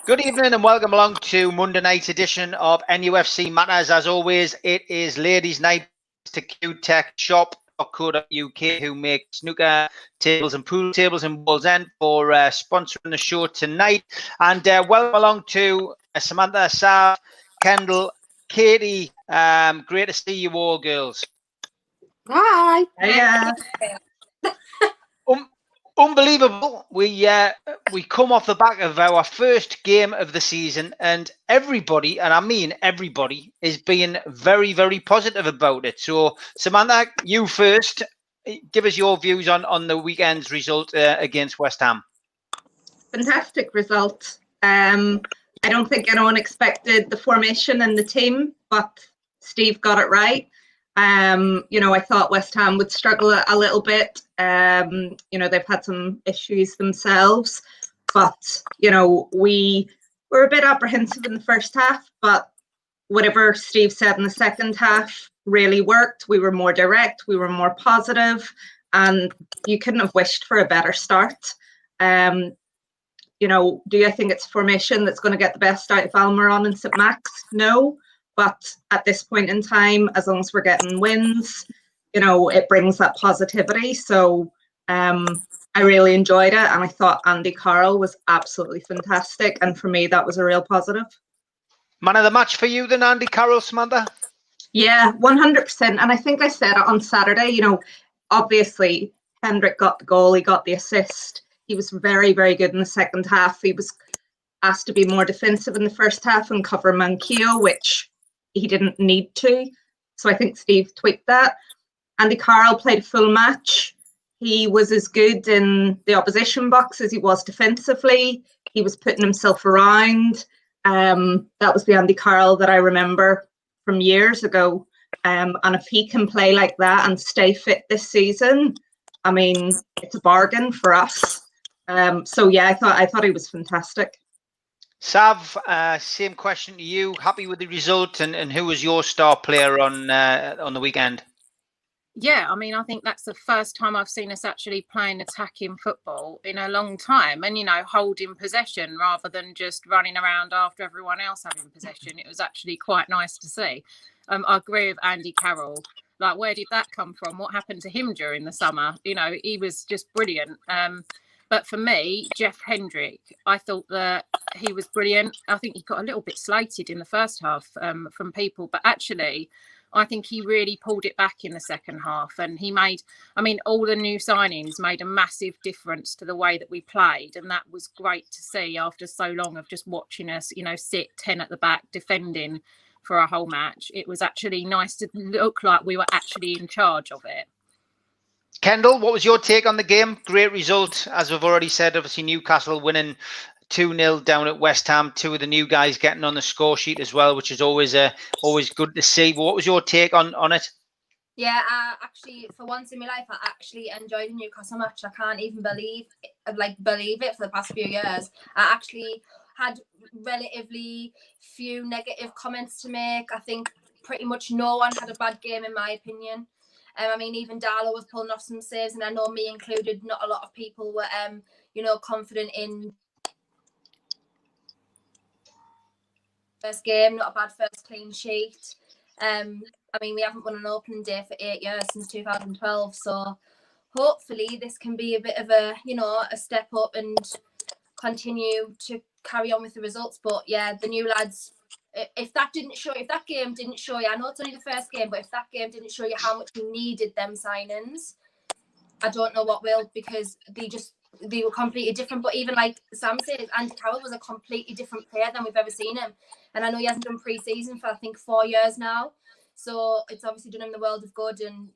Good evening and welcome along to Monday night's edition of NUFC Matters. As always, it is ladies' night to Q-Tech Shop.co.uk, who make snooker tables and pool tables in Wallsend, for sponsoring the show tonight. And welcome along to Samantha, Sav, Kendall, Katie. Great to see you all, girls. Hi. Yeah. Unbelievable. We come off the back of our first game of the season, and everybody, and I mean everybody, is being very, very positive about it. So, Samantha, you first. Give us your views on the weekend's result against West Ham. Fantastic result. I don't think anyone expected the formation and the team, but Steve got it right. I thought West Ham would struggle a little bit. They've had some issues themselves, but, we were a bit apprehensive in the first half, but whatever Steve said in the second half really worked. We were more direct, we were more positive, and you couldn't have wished for a better start. Do I think it's formation that's going to get the best out of Almiron and St Max? No. But at this point in time, as long as we're getting wins, it brings that positivity. So I really enjoyed it. And I thought Andy Carroll was absolutely fantastic. And for me, that was a real positive. Man of the match for you then, Andy Carroll, Samantha? Yeah, 100%. And I think I said it on Saturday, obviously Hendrick got the goal, he got the assist. He was very, very good in the second half. He was asked to be more defensive in the first half and cover Manquillo, which he didn't need to. So I think Steve tweaked that. Andy Carroll played a full match. He was as good in the opposition box as he was defensively. He was putting himself around. That was the Andy Carroll that I remember from years ago. And if he can play like that and stay fit this season, I mean, it's a bargain for us. I thought he was fantastic. Sav, same question to you. Happy with the result, and who was your star player on the weekend? Yeah, I mean, I think that's the first time I've seen us actually playing attacking football in a long time, and holding possession rather than just running around after everyone else having possession. It was actually quite nice to see. I agree with Andy Carroll. Like, where did that come from? What happened to him during the summer? He was just brilliant. But for me, Jeff Hendrick, I thought that he was brilliant. I think he got a little bit slated in the first half from people, but actually, I think he really pulled it back in the second half. And all the new signings made a massive difference to the way that we played. And that was great to see after so long of just watching us, sit 10 at the back defending for a whole match. It was actually nice to look like we were actually in charge of it. Kendall, what was your take on the game? Great result, as we've already said. Obviously, Newcastle winning 2-0 down at West Ham. Two of the new guys getting on the score sheet as well, which is always good to see. But what was your take on it? Yeah, actually, for once in my life, I actually enjoyed the Newcastle match. I can't even believe it for the past few years. I actually had relatively few negative comments to make. I think pretty much no one had a bad game, in my opinion. Even Darlow was pulling off some saves, and I know me included, not a lot of people were, confident in first game, not a bad first clean sheet. We haven't won an opening day for 8 years, since 2012. So hopefully this can be a bit of a step up and continue to carry on with the results. But yeah, the new lads, if that game didn't show you, I know it's only the first game, but if that game didn't show you how much we needed them signings, I don't know what will, because they were completely different. But even like Sam said, Andy Carroll was a completely different player than we've ever seen him. And I know he hasn't done pre-season for, I think, 4 years now. So it's obviously done him the world of good. And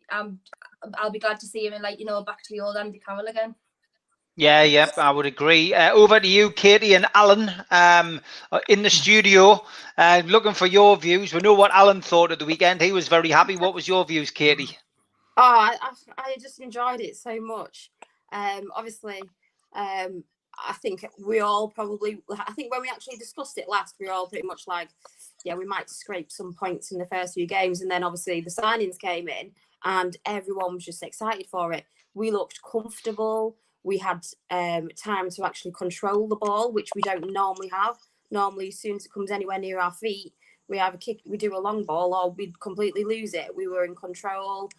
I'll be glad to see him back to the old Andy Carroll again. Yeah, I would agree. Over to you, Katie and Alan, in the studio, looking for your views. We know what Alan thought of the weekend. He was very happy. What was your views, Katie? Oh, I just enjoyed it so much. Obviously, I think we all probably, I think when we actually discussed it last, we were all pretty much like, yeah, we might scrape some points in the first few games. And then obviously the signings came in and everyone was just excited for it. We looked comfortable. We had time to actually control the ball, which we don't normally have. normally as soon as it comes anywhere near our feet, we either we do a long ball, or we'd completely lose it. We were in control.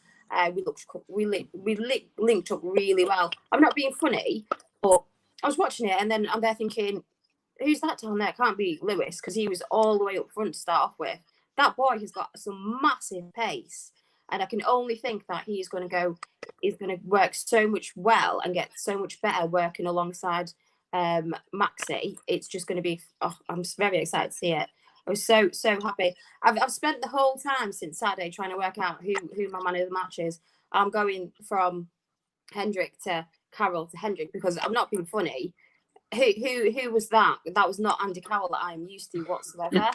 We linked up really well. I'm not being funny, but I was watching it, and then I'm there thinking, who's that down there? It can't be Lewis, because he was all the way up front to start off with. That boy has got some massive pace, and I can only think that he's going to work so much well and get so much better working alongside Maxi. It's just going to be, I'm very excited to see it. I was so happy. I've spent the whole time since Saturday trying to work out who my man of the match is. I'm going from Hendrik to Carroll to Hendrik, because I'm not being funny. Who was that? That was not Andy Carroll that I'm used to whatsoever.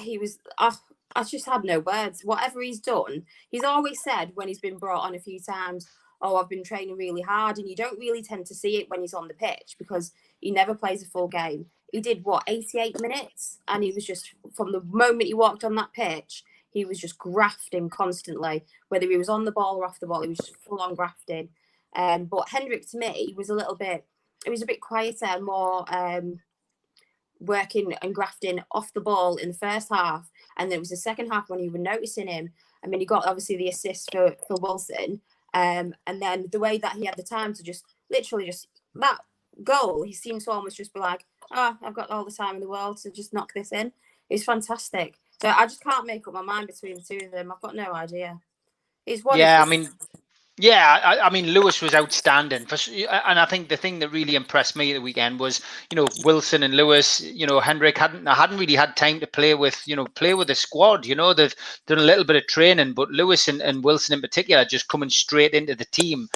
He was. I just had no words. Whatever he's done, he's always said when he's been brought on a few times, "Oh, I've been training really hard," and you don't really tend to see it when he's on the pitch because he never plays a full game. He did 88 minutes, and he was just, from the moment he walked on that pitch, he was just grafting constantly. Whether he was on the ball or off the ball, he was just full on grafting. But Hendrik, to me, was a bit quieter, more working and grafting off the ball in the first half, and then it was the second half when you were noticing him. I mean, he got obviously the assist for Wilson, and then the way that he had the time to just that goal, he seemed to almost just be like, I've got all the time in the world to just knock this in. It's fantastic. So I just can't make up my mind between the two of them. I've got no idea. I mean, Lewis was outstanding, and I think the thing that really impressed me the weekend was, Wilson and Lewis. Hendrik hadn't really had time to play with the squad. They've done a little bit of training, but Lewis and Wilson in particular just coming straight into the team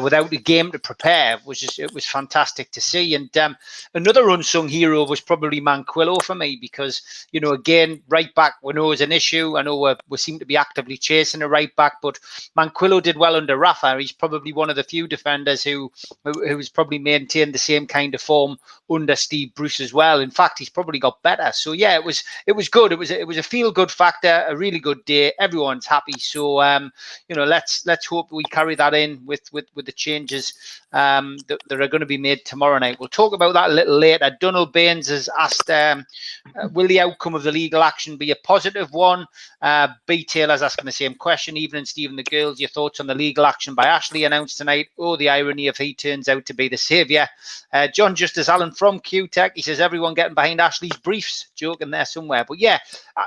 without a game to prepare it was fantastic to see. And another unsung hero was probably Manquillo for me, because again, right back we know is an issue. I know we seem to be actively chasing a right back, but Manquillo did well under Rafa. He's probably one of the few defenders who's probably maintained the same kind of form under Steve Bruce as well. In fact, he's probably got better. So yeah, it was good. It was a feel good factor, a really good day. Everyone's happy. So let's hope we carry that in with the changes that are going to be made tomorrow night. We'll talk about that a little later. Donald Baines has asked, will the outcome of the legal action be a positive one? B Taylor's asking the same question. Evening, Stephen, the girls, your thoughts on the legal action by Ashley announced tonight? Oh, the irony if he turns out to be the saviour. John Justice Allen from QTech, he says, everyone getting behind Ashley's briefs. Joking there somewhere. But yeah,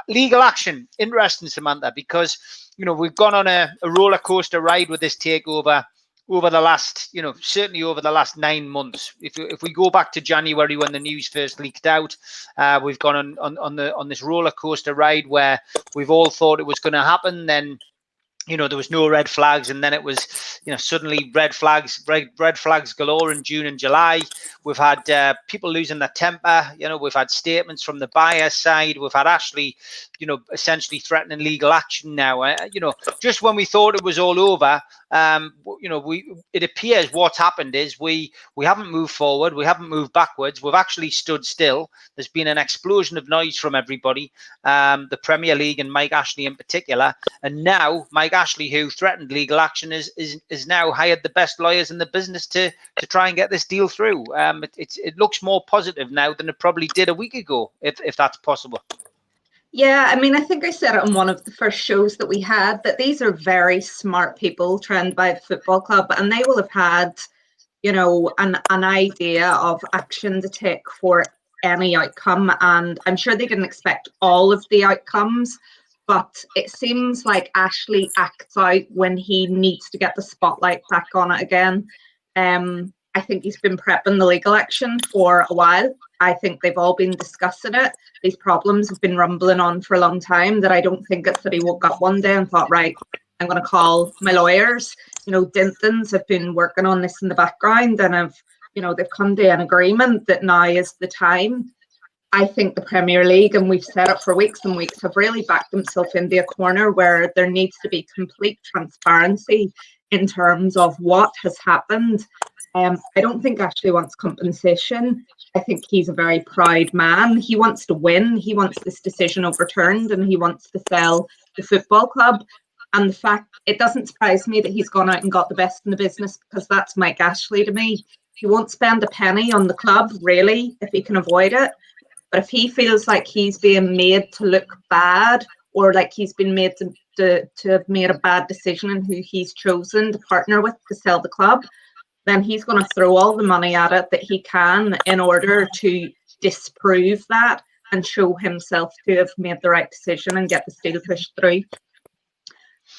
legal action. Interesting, Samantha, because, we've gone on a roller coaster ride with this takeover over the last, certainly over the last 9 months. If we go back to January when the news first leaked out, we've gone on this roller coaster ride where we've all thought it was going to happen. Then, there was no red flags, and then it was, suddenly red flags galore in June and July. We've had people losing their temper. We've had statements from the buyer's side. We've had Ashley, essentially threatening legal action now. Just when we thought it was all over, it appears what's happened is we haven't moved forward. We haven't moved backwards. We've actually stood still. There's been an explosion of noise from everybody, the Premier League and Mike Ashley in particular. And now Mike Ashley, who threatened legal action, is now hired the best lawyers in the business to try and get this deal through. It looks more positive now than it probably did a week ago, if that's possible. Yeah, I mean, I think I said it on one of the first shows that we had, that these are very smart people trying to buy a football club, and they will have had, an idea of action to take for any outcome. And I'm sure they didn't expect all of the outcomes, but it seems like Ashley acts out when he needs to get the spotlight back on it again. I think he's been prepping the legal action for a while. I think they've all been discussing it. These problems have been rumbling on for a long time, that I don't think it's that he woke up one day and thought, right, I'm going to call my lawyers. Dintons have been working on this in the background, and they've come to an agreement that now is the time. I think the Premier League, and we've said it for weeks and weeks, have really backed themselves into a corner where there needs to be complete transparency in terms of what has happened. I don't think Ashley wants compensation. I think he's a very proud man. He wants to win. He wants this decision overturned, and he wants to sell the football club. And the fact, it doesn't surprise me that he's gone out and got the best in the business, because that's Mike Ashley to me. he won't spend a penny on the club, really, if he can avoid it. But if he feels like he's being made to look bad, or like he's been made to have made a bad decision in who he's chosen to partner with to sell the club, then he's going to throw all the money at it that he can in order to disprove that and show himself to have made the right decision and get the deal pushed through.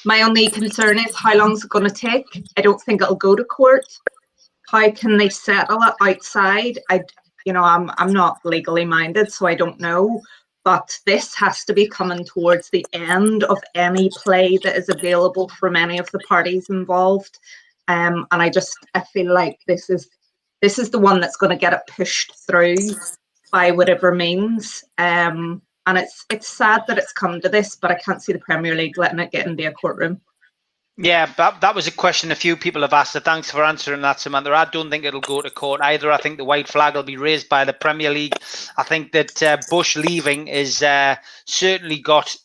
My only concern is how long is it going to take? I don't think it'll go to court. How can they settle it outside? I'm not legally minded, so I don't know. But this has to be coming towards the end of any play that is available from any of the parties involved. And I feel like this is the one that's going to get it pushed through by whatever means. And it's sad that it's come to this, but I can't see the Premier League letting it get into a courtroom. Yeah, that was a question a few people have asked. So thanks for answering that, Samantha. I don't think it'll go to court either. I think the white flag will be raised by the Premier League. I think that Bush leaving is certainly got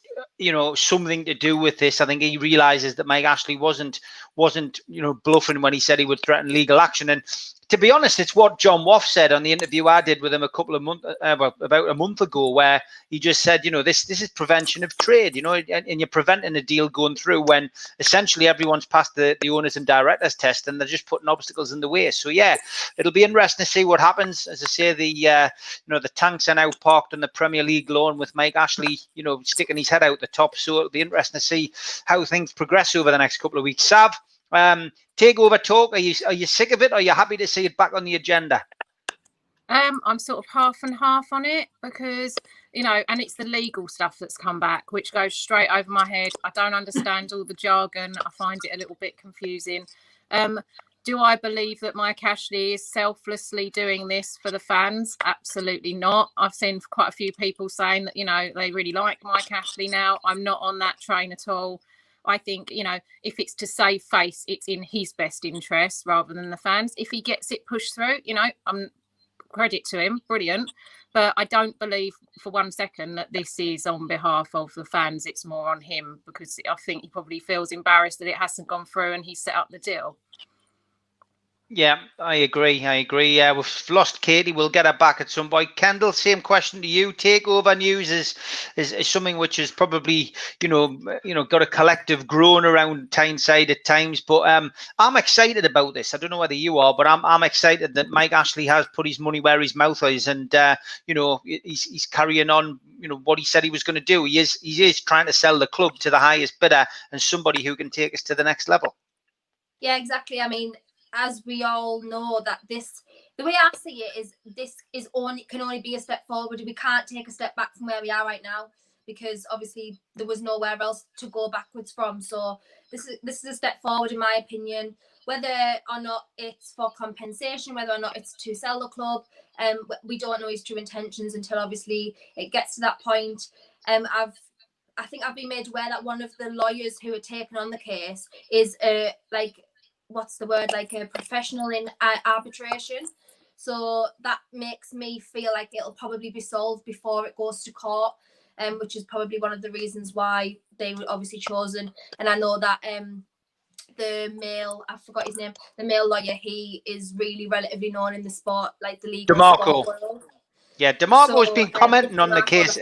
something to do with this. I think he realizes that Mike Ashley wasn't bluffing when he said he would threaten legal action. And to be honest, it's what John Woff said on the interview I did with him about a month ago, where he just said, this is prevention of trade, and you're preventing a deal going through when essentially everyone's passed the owners and directors test, and they're just putting obstacles in the way. So yeah, it'll be interesting to see what happens. As I say, the tanks are now parked on the Premier League lawn with Mike Ashley, sticking his head out the top. So it'll be interesting to see how things progress over the next couple of weeks. Sav, Takeover talk. Are you sick of it? Or are you happy to see it back on the agenda? I'm sort of half and half on it because, and it's the legal stuff that's come back, which goes straight over my head. I don't understand all the jargon. I find it a little bit confusing. Do I believe that Mike Ashley is selflessly doing this for the fans? Absolutely not. I've seen quite a few people saying that, they really like Mike Ashley now. I'm not on that train at all. I think, if it's to save face, it's in his best interest rather than the fans. If he gets it pushed through, I'm credit to him, brilliant. But I don't believe for 1 second that this is on behalf of the fans. It's more on him because I think he probably feels embarrassed that it hasn't gone through and he set up the deal. Yeah, I agree. We've lost Katie. We'll get her back at some point. Kendall, same question to you. Takeover news is something which has probably, got a collective groan around Tyneside at times. But I'm excited about this. I don't know whether you are, but I'm excited that Mike Ashley has put his money where his mouth is, and he's carrying on. What he said he was going to do. He is trying to sell the club to the highest bidder and somebody who can take us to the next level. Yeah, exactly. I mean, as we all know, that the way I see it is this can only be a step forward. We can't take a step back from where we are right now because obviously there was nowhere else to go backwards from. So this is a step forward in my opinion. Whether or not it's for compensation, whether or not it's to sell the club, we don't know his true intentions until obviously it gets to that point. I think I've been made aware that one of the lawyers who had taken on the case is a professional in arbitration. So that makes me feel like it'll probably be solved before it goes to court, which is probably one of the reasons why they were obviously chosen. And I know that the male lawyer, he is really relatively known in the sport, like the legal DeMarco. sport world. Yeah, DeMarco's been commenting on the case.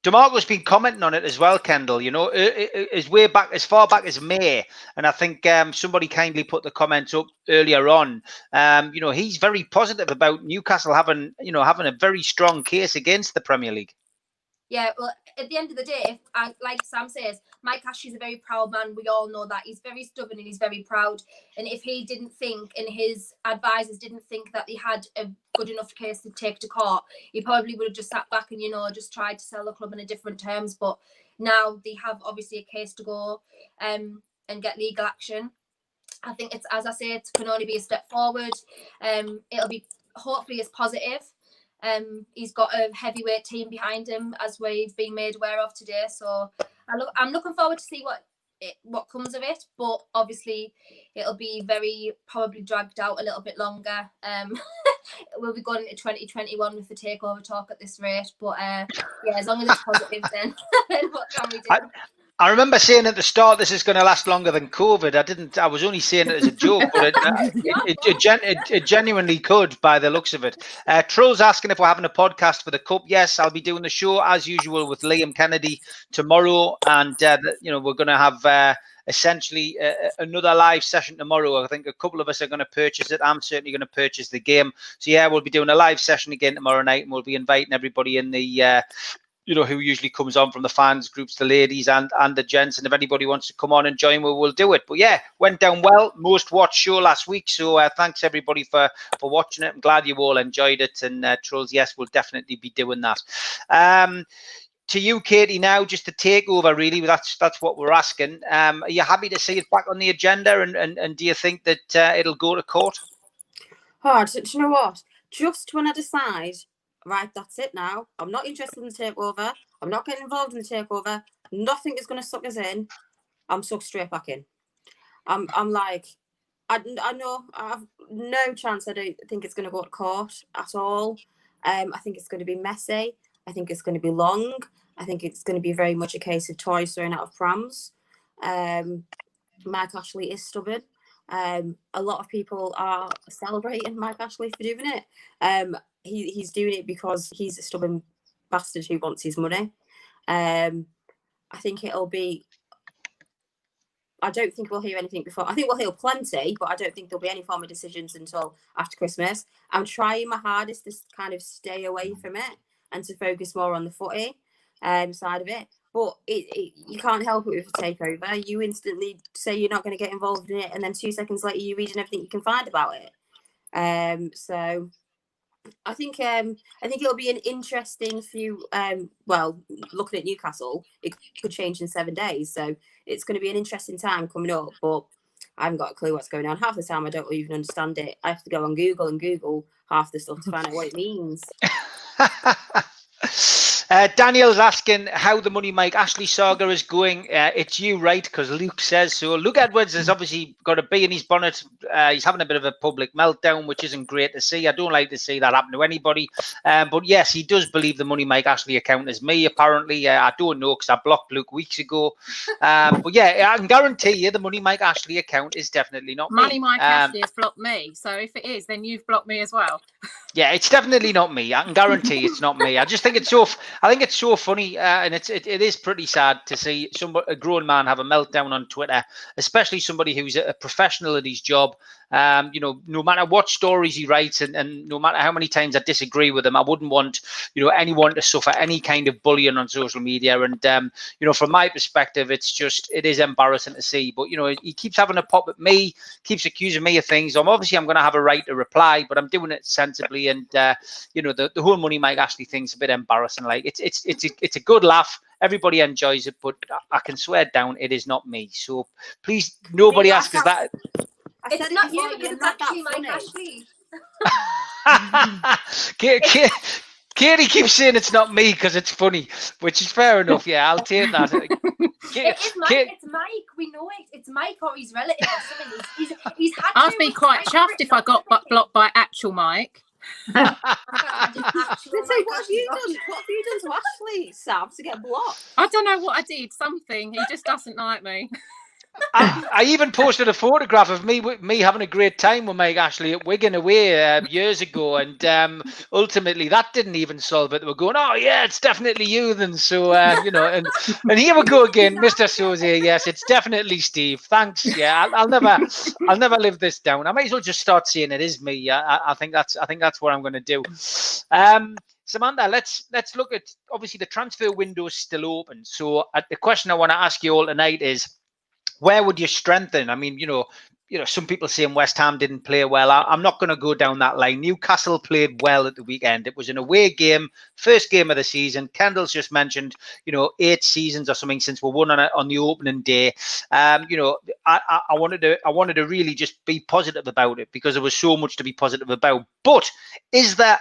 DeMarco's been commenting on it as well, Kendall, as far back as May. And I think somebody kindly put the comments up earlier on. He's very positive about Newcastle having a very strong case against the Premier League. Yeah, well, at the end of the day, like Sam says, Mike Ashley's a very proud man. We all know that. He's very stubborn and he's very proud. And if he didn't think, and his advisors didn't think that he had a good enough case to take to court, he probably would have just sat back and, just tried to sell the club in a different terms. But now they have obviously a case to go and get legal action. I think it's, as I say, it can only be a step forward. It'll be, hopefully it's positive. He's got a heavyweight team behind him, as we've been made aware of today. So I'm looking forward to see what comes of it. But obviously, it'll be very probably dragged out a little bit longer. We'll be going into 2021 with the takeover talk at this rate. But yeah, as long as it's positive, then what can we do? I remember saying at the start, this is going to last longer than COVID. I was only saying it as a joke, but it genuinely could by the looks of it. Troll's asking if we're having a podcast for the Cup. Yes, I'll be doing the show as usual with Liam Kennedy tomorrow. And, we're going to have essentially another live session tomorrow. I think a couple of us are going to purchase it. I'm certainly going to purchase the game. So, yeah, we'll be doing a live session again tomorrow night, and we'll be inviting everybody in the who usually comes on from the fans groups, the ladies and the gents. And if anybody wants to come on and join, we'll do it. But yeah, went down well. Most watched show last week. So thanks everybody for watching it. I'm glad you all enjoyed it. And Trolls, yes, we'll definitely be doing that. To you, Katie, now just the takeover, really. That's what we're asking. Are you happy to see it back on the agenda? And do you think that it'll go to court? Oh, do you know what? Just when I decide, right, that's it now. I'm not interested in the takeover. I'm not getting involved in the takeover. Nothing is going to suck us in. I'm sucked straight back in. I'm like, I know I have no chance. I don't think it's going to go to court at all. I think it's going to be messy. I think it's going to be long. I think it's going to be very much a case of toys thrown out of prams. Mike Ashley is stubborn. A lot of people are celebrating Mike Ashley for doing it. He's doing it because he's a stubborn bastard who wants his money. I think it'll be... I don't think we'll hear anything before. I think we'll hear plenty, but I don't think there'll be any form of decisions until after Christmas. I'm trying my hardest to kind of stay away from it and to focus more on the footy side of it. But you can't help it with a takeover. You instantly say you're not going to get involved in it, and then 2 seconds later you're reading everything you can find about it. So I think it'll be an interesting few. Looking at Newcastle, it could change in 7 days, so it's going to be an interesting time coming up. But I haven't got a clue what's going on. Half the time I don't even understand it. I have to go on Google and Google half the stuff to find out what it means. Daniel's asking how the Money Mike Ashley saga is going. It's you, right? Because Luke says so. Luke Edwards has obviously got a bee in his bonnet. He's having a bit of a public meltdown, which isn't great to see. I don't like to see that happen to anybody. But yes, he does believe the Money Mike Ashley account is me, apparently. I don't know because I blocked Luke weeks ago. But yeah, I can guarantee you the Money Mike Ashley account is definitely not me. Money Mike Ashley has blocked me. So if it is, then you've blocked me as well. Yeah, it's definitely not me. I can guarantee it's not me. I just think it's so funny, and it is pretty sad to see a grown man have a meltdown on Twitter, especially somebody who's a professional at his job. No matter what stories he writes, and no matter how many times I disagree with him, I wouldn't want anyone to suffer any kind of bullying on social media. And from my perspective, it is embarrassing to see. But he keeps having a pop at me, keeps accusing me of things. I'm going to have a right to reply, but I'm doing it sensibly. And the whole Money Mike Ashley thing's a bit embarrassing. Like it's a good laugh. Everybody enjoys it, but I can swear down it is not me. So please, nobody ask us that. It's not you, because it's actually Mike Ashley. Katie keeps saying it's not me because it's funny, which is fair enough. Yeah, I'll take that. It is Mike. It's Mike. We know it. It's Mike or his relative or something. He's had. I'd be quite chuffed if I got blocked by actual Mike. What have you done? What have you done to Ashley, Sam, to get blocked? I don't know what I did. Something. He just doesn't like me. I even posted a photograph of me having a great time with Mike Ashley at Wigan away years ago, and ultimately that didn't even solve it. They were going, "Oh yeah, it's definitely you then." So and here we go again, Mr. Soze. Yes, it's definitely Steve. Thanks. Yeah, I'll never live this down. I might as well just start saying it is me. I think that's what I'm going to do. Samantha, let's look at, obviously the transfer window is still open. So the question I want to ask you all tonight is, where would you strengthen? I mean, some people saying West Ham didn't play well. I'm not going to go down that line. Newcastle played well at the weekend. It was an away game, first game of the season. Kendall's just mentioned, 8 seasons or something since we won on the opening day. I wanted to really just be positive about it because there was so much to be positive about. But is there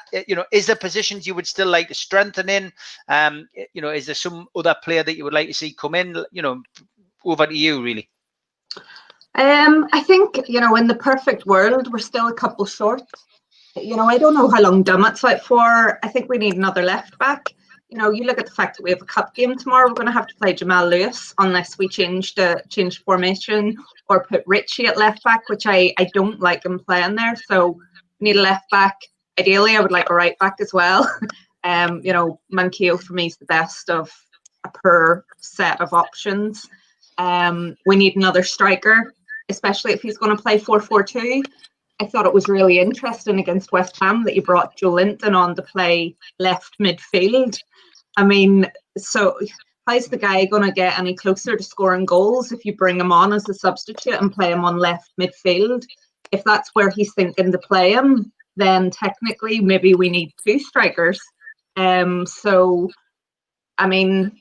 positions you would still like to strengthen in? Is there some other player that you would like to see come in? Over to you, really. I think, in the perfect world, we're still a couple short. I don't know how long Dummett's out for. I think we need another left back. you look at the fact that we have a cup game tomorrow. We're going to have to play Jamal Lewis unless we change formation or put Richie at left back, which I don't like him playing there. So we need a left back. Ideally, I would like a right back as well. Manquillo for me is the best of a per set of options. We need another striker, especially if he's going to play 4-4-2. I thought it was really interesting against West Ham that you brought Joe Linton on to play left midfield. I mean, so how's the guy going to get any closer to scoring goals if you bring him on as a substitute and play him on left midfield? If that's where he's thinking to play him, then technically maybe we need two strikers. So, I mean,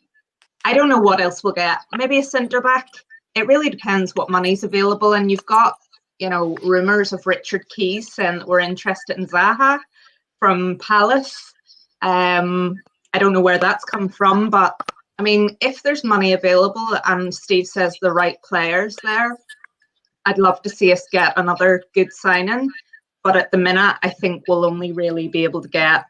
I don't know what else we'll get. Maybe a centre back. It really depends what money's available. And you've got, rumours of Richard Keys saying that we're interested in Zaha from Palace. I don't know where that's come from, but I mean, if there's money available and Steve says the right players there, I'd love to see us get another good signing. But at the minute, I think we'll only really be able to get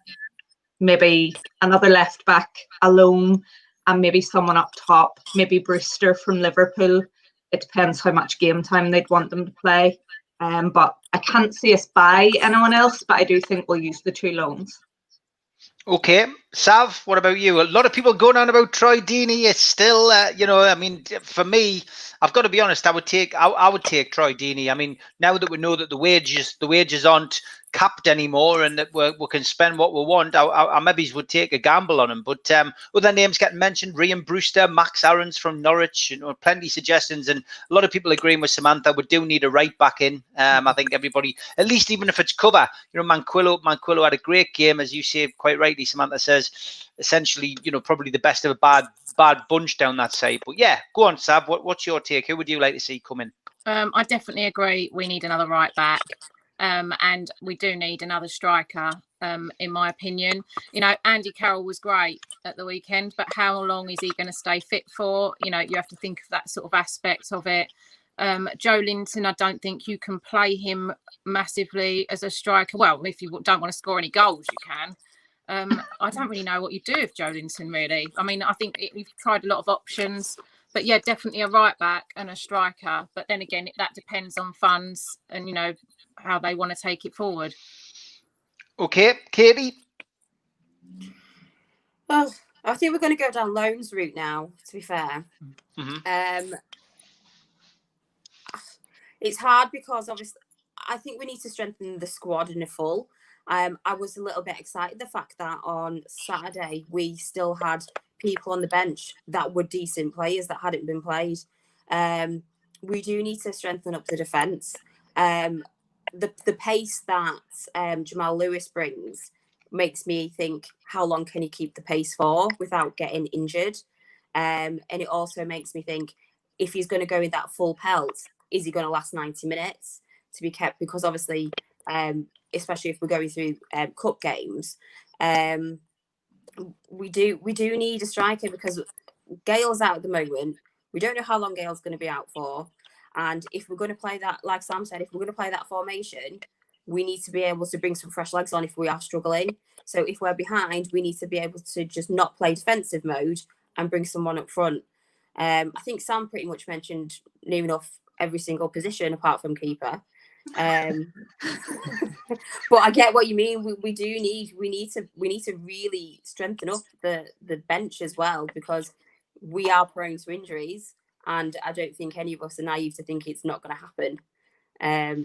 maybe another left back, a loan, and maybe someone up top, maybe Brewster from Liverpool. It depends how much game time they'd want them to play. But I can't see us buy anyone else, but I do think we'll use the two loans. Okay, Sav, what about you? A lot of people going on about Troy Deeney. It's still, for me, I've got to be honest. I would take Troy Deeney. I mean, now that we know that the wages aren't capped anymore, and that we can spend what we want, I maybe would take a gamble on him. But other names getting mentioned: Ryan Brewster, Max Aarons from Norwich. Plenty of suggestions, and a lot of people agreeing with Samantha. We do need a right back in. I think everybody, at least even if it's cover, Manquillo had a great game, as you say quite rightly. Samantha says, essentially, probably the best of a bad bunch down that side. But yeah, go on, Sav. What's your take? Who would you like to see come in? I definitely agree. We need another right back. And we do need another striker, in my opinion. Andy Carroll was great at the weekend, but how long is he going to stay fit for? You have to think of that sort of aspect of it. Joe Linton, I don't think you can play him massively as a striker. Well, if you don't want to score any goals, you can. I don't really know what you do with Joe Linton, really. I mean, I think we've tried a lot of options. But yeah, definitely a right back and a striker. But then again, that depends on funds and, how they want to take it forward. Okay, Katie? Well, I think we're going to go down loans route now, to be fair. Mm-hmm. It's hard because obviously I think we need to strengthen the squad in a full. I was a little bit excited the fact that on Saturday we still had people on the bench that were decent players that hadn't been played. We do need to strengthen up the defence. The pace that Jamal Lewis brings makes me think, how long can he keep the pace for without getting injured? And it also makes me think, if he's going to go in that full pelt, is he going to last 90 minutes to be kept? Because obviously, especially if we're going through cup games, we do need a striker, because Gale's out at the moment. We don't know how long Gale's going to be out for. And if we're going to play that, like Sam said, if we're going to play that formation, we need to be able to bring some fresh legs on if we are struggling. So if we're behind, we need to be able to just not play defensive mode and bring someone up front. I think Sam pretty much mentioned near enough every single position apart from keeper. But I get what you mean. We need to really strengthen up the bench as well, because we are prone to injuries, and I don't think any of us are naive to think it's not going to happen.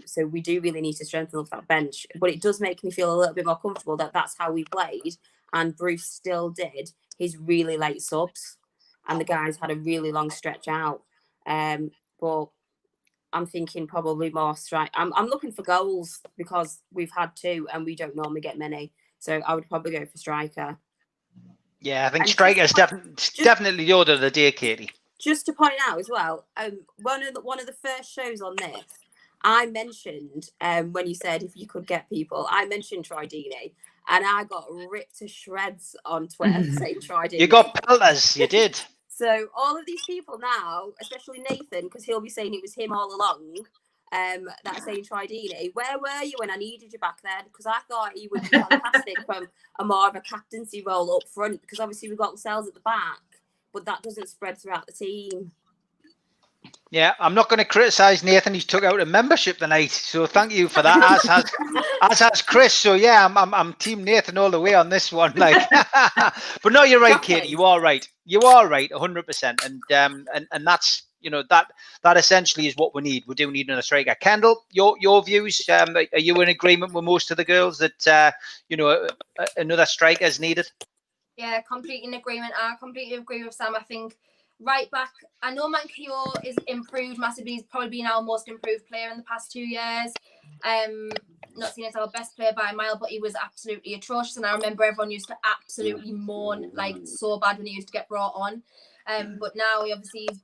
So we do really need to strengthen up that bench. But it does make me feel a little bit more comfortable that that's how we played, and Bruce still did his really late subs, and the guys had a really long stretch out. But I'm thinking probably more strike. I'm looking for goals, because we've had two and we don't normally get many. So I would probably go for striker. Yeah, I think striker is definitely the order of the day, Katie. Just to point out as well, one of the first shows on this, I mentioned when you said if you could get people, I mentioned Troy Deeney, and I got ripped to shreds on Twitter saying Troy Deeney. You got pelters, you did. So all of these people now, especially Nathan, because he'll be saying it was him all along, that saying Troy Deeney. Where were you when I needed you back then? Because I thought he would be fantastic from a more of a captaincy role up front, because obviously we've got Lascelles at the back, but that doesn't spread throughout the team. Yeah, I'm not going to criticise Nathan. He's took out a membership tonight, so thank you for that. as has Chris. So yeah, I'm Team Nathan all the way on this one. Like, but no, you're right, Katie. You are right. You are right, 100%. And that's, you know, that essentially is what we need. We do need another striker. Kendall, your views? Are you in agreement with most of the girls that you know, another striker is needed? Yeah, completely in agreement. I completely agree with Sam. I think right back, I know Manquillo is improved massively. He's probably been our most improved player in the past 2 years. Not seen as our best player by a mile, but he was absolutely atrocious. And I remember everyone used to absolutely mourn like so bad when he used to get brought on. But now he obviously is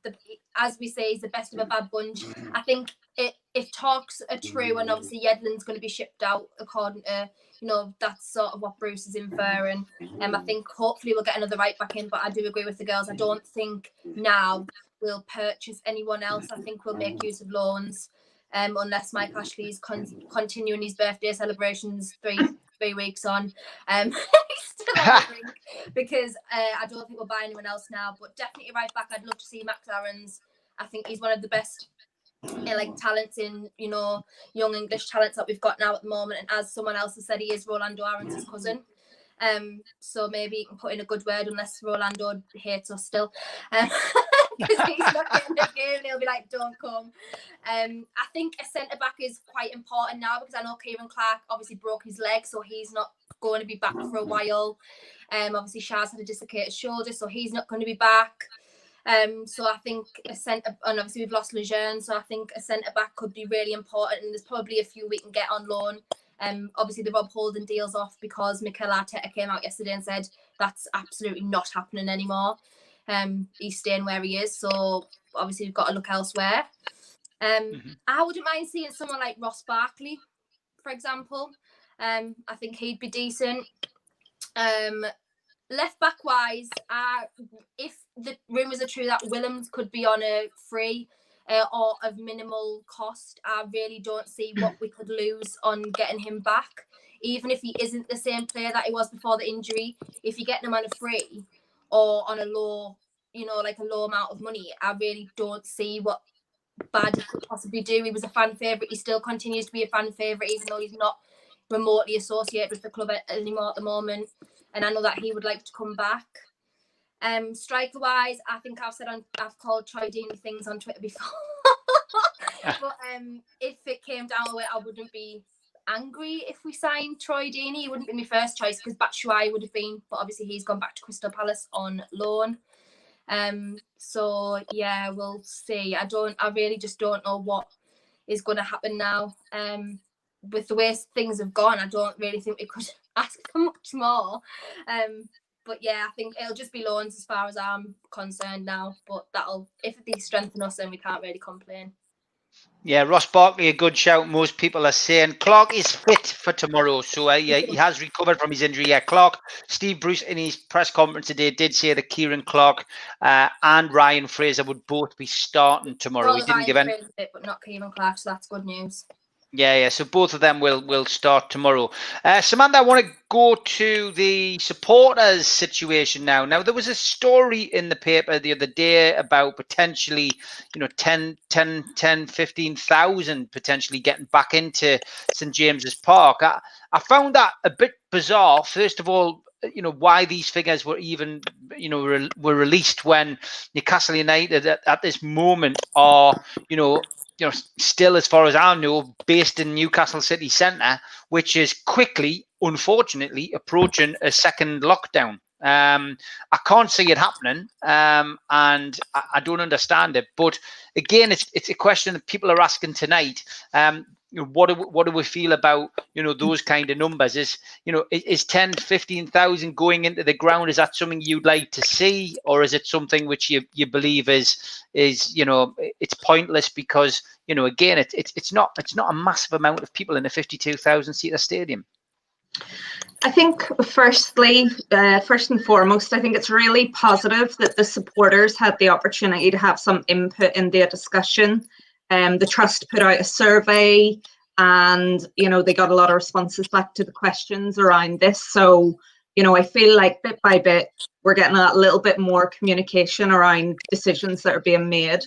as we say, he's the best of a bad bunch. I think if talks are true, and obviously Yedlin's going to be shipped out according to, you know, that's sort of what Bruce is inferring. I think hopefully we'll get another right back in, but I do agree with the girls. I don't think now we'll purchase anyone else. I think we'll make use of loans, unless Mike Ashley's continuing his birthday celebrations three weeks on. He's still on the brink, because I don't think we'll buy anyone else now, but definitely right back. I'd love to see McLaren's. I think he's one of the best like talents in, you know, young English talents that we've got now at the moment. And as someone else has said, he is Rolando Aarons' cousin. So maybe he can put in a good word, unless Rolando hates us still. Because he's not getting the game, and he'll be like, don't come. I think a centre-back is quite important now, because I know Kieran Clark obviously broke his leg, so he's not going to be back for a while. Obviously Shaz had a dislocated shoulder, so he's not going to be back. So I think a centre, and obviously we've lost Lejeune, so I think a centre-back could be really important, and there's probably a few we can get on loan. Obviously the Rob Holden deal's off, because Mikel Arteta came out yesterday and said that's absolutely not happening anymore. He's staying where he is, so obviously we've got to look elsewhere. I wouldn't mind seeing someone like Ross Barkley, for example. I think he'd be decent. Left back wise, if the rumours are true that Willems could be on a free or of minimal cost, I really don't see what we could lose on getting him back. Even if he isn't the same player that he was before the injury, if you're getting him on a free or on a low, you know, like a low amount of money, I really don't see what bad he could possibly do. He was a fan favourite. He still continues to be a fan favourite, even though he's not remotely associated with the club anymore at the moment. And I know that he would like to come back. Striker wise, I think I've called Troy Deeney things on Twitter before. But if it came down to it, I wouldn't be angry if we signed Troy Deeney. He wouldn't be my first choice, because Batshuayi would have been, but obviously he's gone back to Crystal Palace on loan. So yeah, we'll see. I really just don't know what is going to happen now. With the way things have gone, I don't really think we could ask for much more. But yeah, I think it'll just be loans as far as I'm concerned now. But if they strengthen us, then we can't really complain. Yeah, Ross Barkley, a good shout. Most people are saying Clark is fit for tomorrow. So yeah, he has recovered from his injury. Yeah, Clark, Steve Bruce in his press conference today did say that Kieran Clark and Ryan Fraser would both be starting tomorrow. Well, he didn't give any, but not Kieran Clark, so that's good news. Yeah. So both of them will start tomorrow. Samantha, I want to go to the supporters situation now. Now, there was a story in the paper the other day about potentially, 15,000 potentially getting back into St. James's Park. I found that a bit bizarre. First of all, why these figures were even, were released when Newcastle United at this moment are, still, as far as I know, based in Newcastle city centre, which is quickly, unfortunately, approaching a second lockdown. I can't see it happening, and I don't understand it. But again, it's a question that people are asking tonight. What do we feel about those kind of numbers? Is 10, 15,000 going into the ground? Is that something you'd like to see, or is it something which you believe is it's pointless because again it's not a massive amount of people in a 52,000 seater stadium? I think first and foremost, I think it's really positive that the supporters had the opportunity to have some input in the discussion. The Trust put out a survey, and they got a lot of responses back to the questions around this. So I feel like bit by bit we're getting a little bit more communication around decisions that are being made.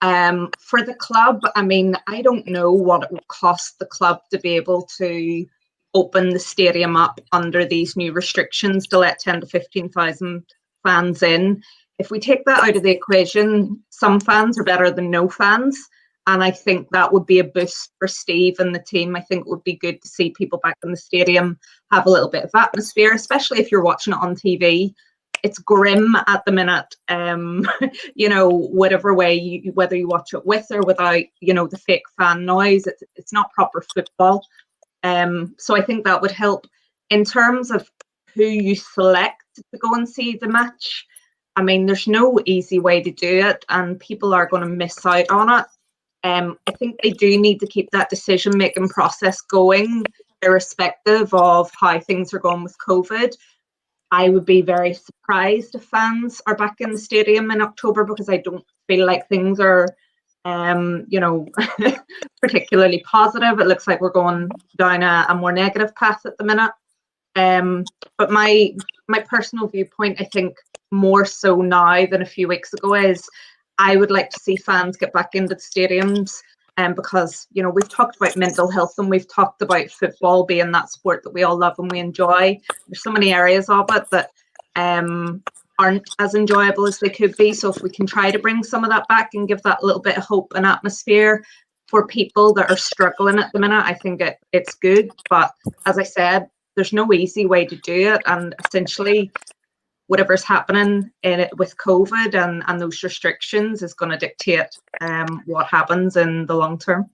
For the club, I mean, I don't know what it would cost the club to be able to open the stadium up under these new restrictions to let 10 to 15,000 fans in. If we take that out of the equation, some fans are better than no fans. And I think that would be a boost for Steve and the team. I think it would be good to see people back in the stadium, have a little bbit of atmosphere, especially if you're watching it on TV. It's grim at the minute, whatever way, whether you watch it with or without, the fake fan noise. It's not proper football. So I think that would help. In terms of who you select to go and see the match, I mean, there's no easy way to do it, and people are going to miss out on it. I think they do need to keep that decision-making process going, irrespective of how things are going with COVID. I would be very surprised if fans are back in the stadium in October, because I don't feel like things are, particularly positive. It looks like we're going down a more negative path at the minute. But my personal viewpoint, I think more so now than a few weeks ago, is I would like to see fans get back into the stadiums, because we've talked about mental health and we've talked about football being that sport that we all love and we enjoy. There's so many areas of it that aren't as enjoyable as they could be. So if we can try to bring some of that back and give that little bit of hope and atmosphere for people that are struggling at the minute, I think it's good. But as I said, there's no easy way to do it, and essentially whatever's happening in it with COVID and those restrictions is going to dictate what happens in the long term.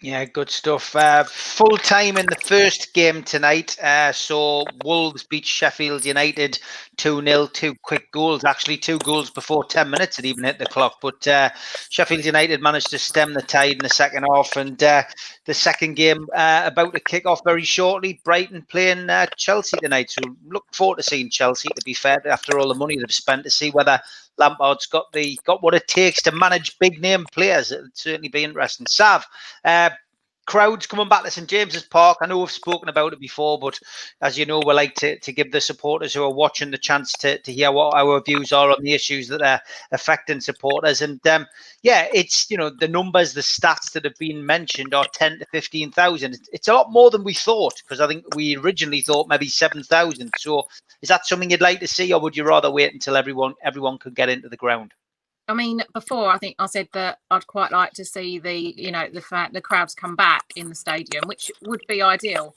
Yeah, good stuff. Full time in the first game tonight. So Wolves beat Sheffield United 2-0, 2 quick goals. Actually, 2 goals before 10 minutes had even hit the clock. But Sheffield United managed to stem the tide in the second half. And the second game about to kick off very shortly. Brighton playing Chelsea tonight. So look forward to seeing Chelsea, to be fair, after all the money they've spent, to see whether Lampard's got what it takes to manage big name players. It'd certainly be interesting. Sav, crowds coming back to St James's Park. I know we've spoken about it before, but as you know, we like to give the supporters who are watching the chance to hear what our views are on the issues that are affecting supporters. And it's the numbers, the stats that have been mentioned are 10 to 15,000. It's a lot more than we thought, because I think we originally thought maybe 7,000. So is that something you'd like to see, or would you rather wait until everyone could get into the ground? I mean, before I think I said that I'd quite like to see the crowds come back in the stadium, which would be ideal.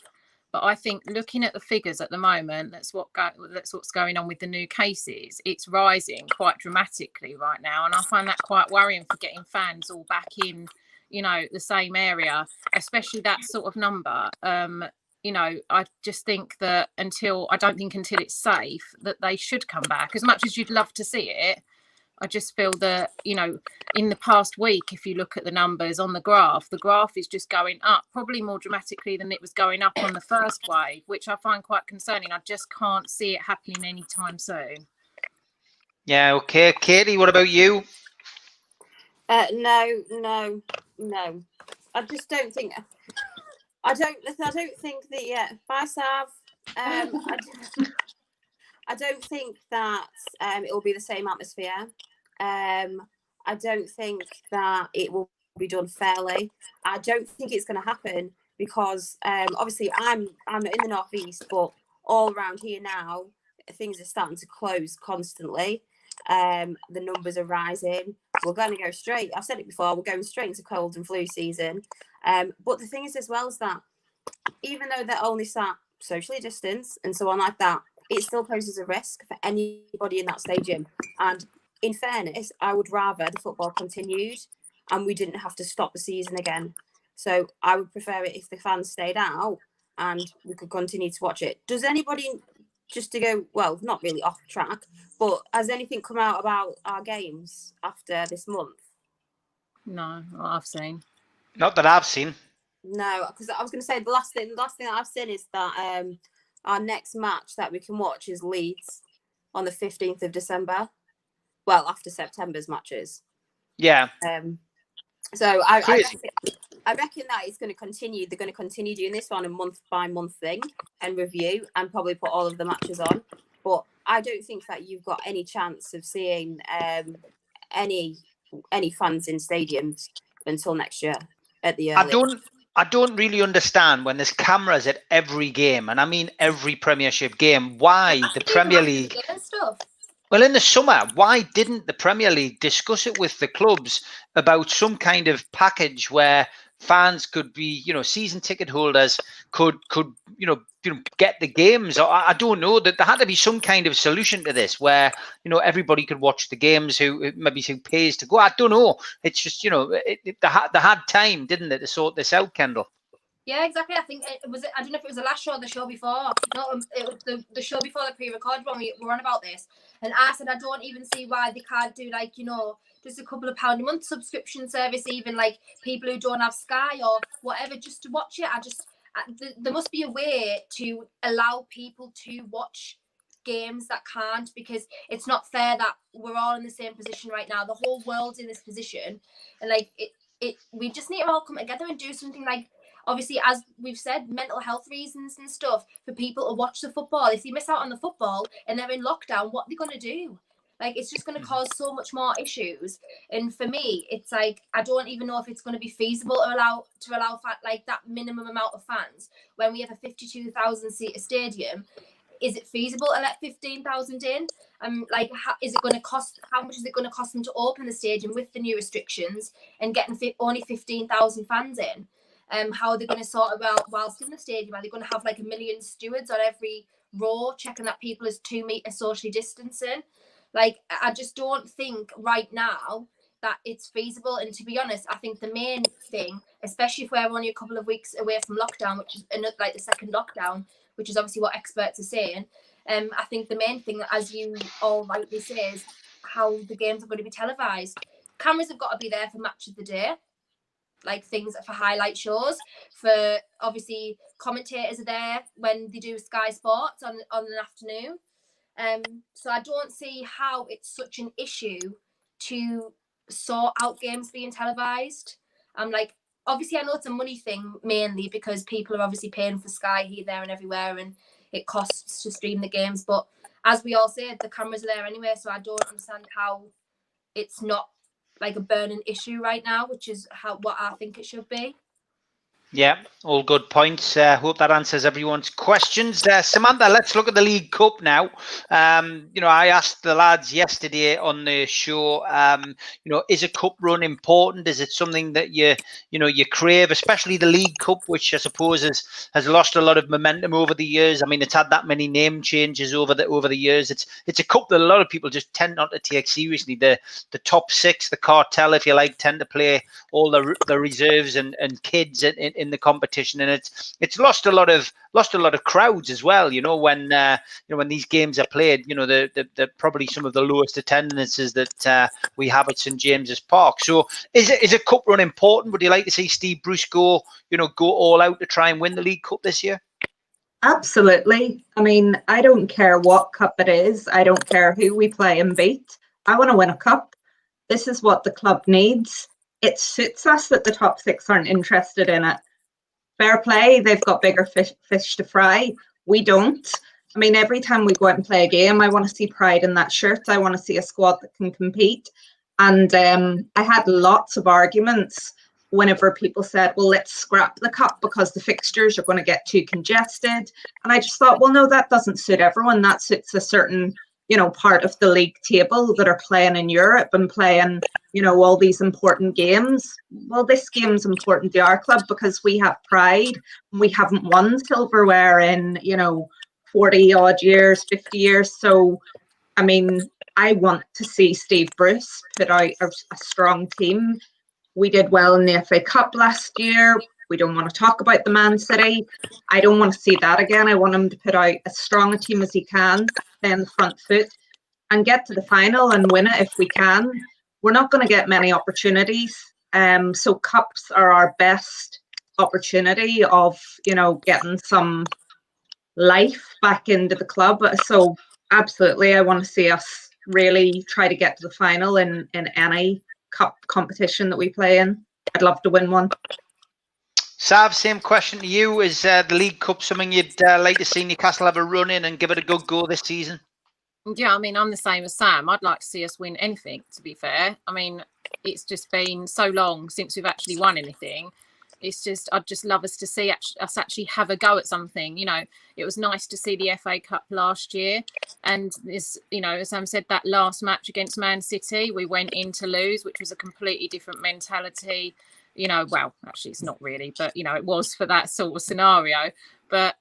But I think looking at the figures at the moment, that's what's going on with the new cases. It's rising quite dramatically right now, and I find that quite worrying for getting fans all back in, the same area, especially that sort of number. I just think that until it's safe, that they should come back. As much as you'd love to see it, I just feel that, in the past week, if you look at the numbers on the graph is just going up, probably more dramatically than it was going up on the first wave, which I find quite concerning. I just can't see it happening anytime soon. Yeah, okay. Katie, what about you? No. I just don't think. I don't think that. Yeah, bye, Sav. I don't think that it will be the same atmosphere. I don't think that it will be done fairly. I don't think it's going to happen because obviously I'm in the northeast, but all around here now things are starting to close constantly. The numbers are rising. We're going to go straight. I've said it before. We're going straight into cold and flu season. But the thing is as well is that even though they're only sat socially distanced and so on like that, it still poses a risk for anybody in that stadium. And in fairness, I would rather the football continued and we didn't have to stop the season again. So I would prefer it if the fans stayed out and we could continue to watch it. Does anybody, just to go, well, not really off track, but has anything come out about our games after this month? No, not I've seen. Not that I've seen. No, because I was going to say the last thing that I've seen is that our next match that we can watch is Leeds on the 15th of December. Well, after September's matches. Yeah. So I Crazy. reckon that it's going to continue. They're going to continue doing this on a month by month thing and review and probably put all of the matches on. But I don't think that you've got any chance of seeing any fans in stadiums until next year at the earliest. I don't really understand when there's cameras at every game, and I mean every Premiership game, why the Premier League. Stuff. Well, in the summer, why didn't the Premier League discuss it with the clubs about some kind of package where fans could be, season ticket holders could get the games? I don't know, that there had to be some kind of solution to this where, everybody could watch the games who pays to go. I don't know. It's just, they had time, didn't they, to sort this out, Kendall? Yeah, exactly. I think it was. I don't know if it was the last show or the show before. No, it was the show before the pre-recorded when we were on about this. And I said I don't even see why they can't do just a couple of £1 a month subscription service, even like people who don't have Sky or whatever, just to watch it. There must be a way to allow people to watch games that can't, because it's not fair that we're all in the same position right now. The whole world's in this position, and we just need to all come together and do something. Obviously, as we've said, mental health reasons and stuff for people to watch the football. If they miss out on the football and they're in lockdown, what are they going to do? It's just going to cause so much more issues. And for me, it's I don't even know if it's going to be feasible to allow that minimum amount of fans when we have a 52,000 seat stadium. Is it feasible to let 15,000 in? Is it going to cost? How much is it going to cost them to open the stadium with the new restrictions and getting only 15,000 fans in? How are they going to sort it out whilst in the stadium? Are they going to have 1 million stewards on every row checking that people is 2 meters socially distancing? I just don't think right now that it's feasible. And to be honest, I think the main thing, especially if we're only a couple of weeks away from lockdown, which is the second lockdown, which is obviously what experts are saying. I think the main thing, as you all rightly say, is how the games are going to be televised. Cameras have got to be there for match of the day. Things for highlight shows, for obviously commentators are there when they do Sky Sports on an afternoon. So I don't see how it's such an issue to sort out games being televised. Obviously I know it's a money thing mainly because people are obviously paying for Sky here, there and everywhere, and it costs to stream the games. But as we all say, the cameras are there anyway, so I don't understand how it's not a burning issue right now, which is what I think it should be. Yeah, all good points. Hope that answers everyone's questions. Samantha, let's look at the League Cup now. I asked the lads yesterday on the show, is a cup run important? Is it something that you crave, especially the League Cup, which I suppose has lost a lot of momentum over the years? I mean, it's had that many name changes over the years. It's a cup that a lot of people just tend not to take seriously. The top six, the cartel, if you like, tend to play all the reserves and kids in the competition, and it's lost a lot of crowds as well. When these games are played, the probably some of the lowest attendances that we have at St James's Park. So is a cup run important? Would you like to see Steve Bruce go all out to try and win the League Cup this year? Absolutely. I mean, I don't care what cup it is. I don't care who we play and beat. I want to win a cup. This is what the club needs. It suits us that the top six aren't interested in it. Fair play, they've got bigger fish to fry. We don't. I mean, every time we go out and play a game, I want to see pride in that shirt. I want to see a squad that can compete. And I had lots of arguments whenever people said, well, let's scrap the cup because the fixtures are going to get too congested. And I just thought, well, no, that doesn't suit everyone. That suits a certain part of the league table that are playing in Europe and playing, all these important games. Well, this game's important to our club because we have pride and we haven't won silverware in, 40 odd years, 50 years. So, I mean, I want to see Steve Bruce put out a strong team. We did well in the FA Cup last year. We don't want to talk about the Man City. I don't want to see that again. I want him to put out as strong a team as he can, play on the front foot, and get to the final and win it if we can. We're not going to get many opportunities. So cups are our best opportunity of, getting some life back into the club. So absolutely, I want to see us really try to get to the final in any cup competition that we play in. I'd love to win one. Sav, same question to you. Is the League Cup something you'd like to see Newcastle have a run in and give it a good go this season? Yeah, I mean, I'm the same as Sam. I'd like to see us win anything, to be fair. I mean, it's just been so long since we've actually won anything. It's just, I'd just love us to see us actually have a go at something. You know, it was nice to see the FA Cup last year. And this, you know, as Sam said, that last match against Man City, we went in to lose, which was a completely different mentality. You know, well, actually, it's not really, but, you know, it was for that sort of scenario. But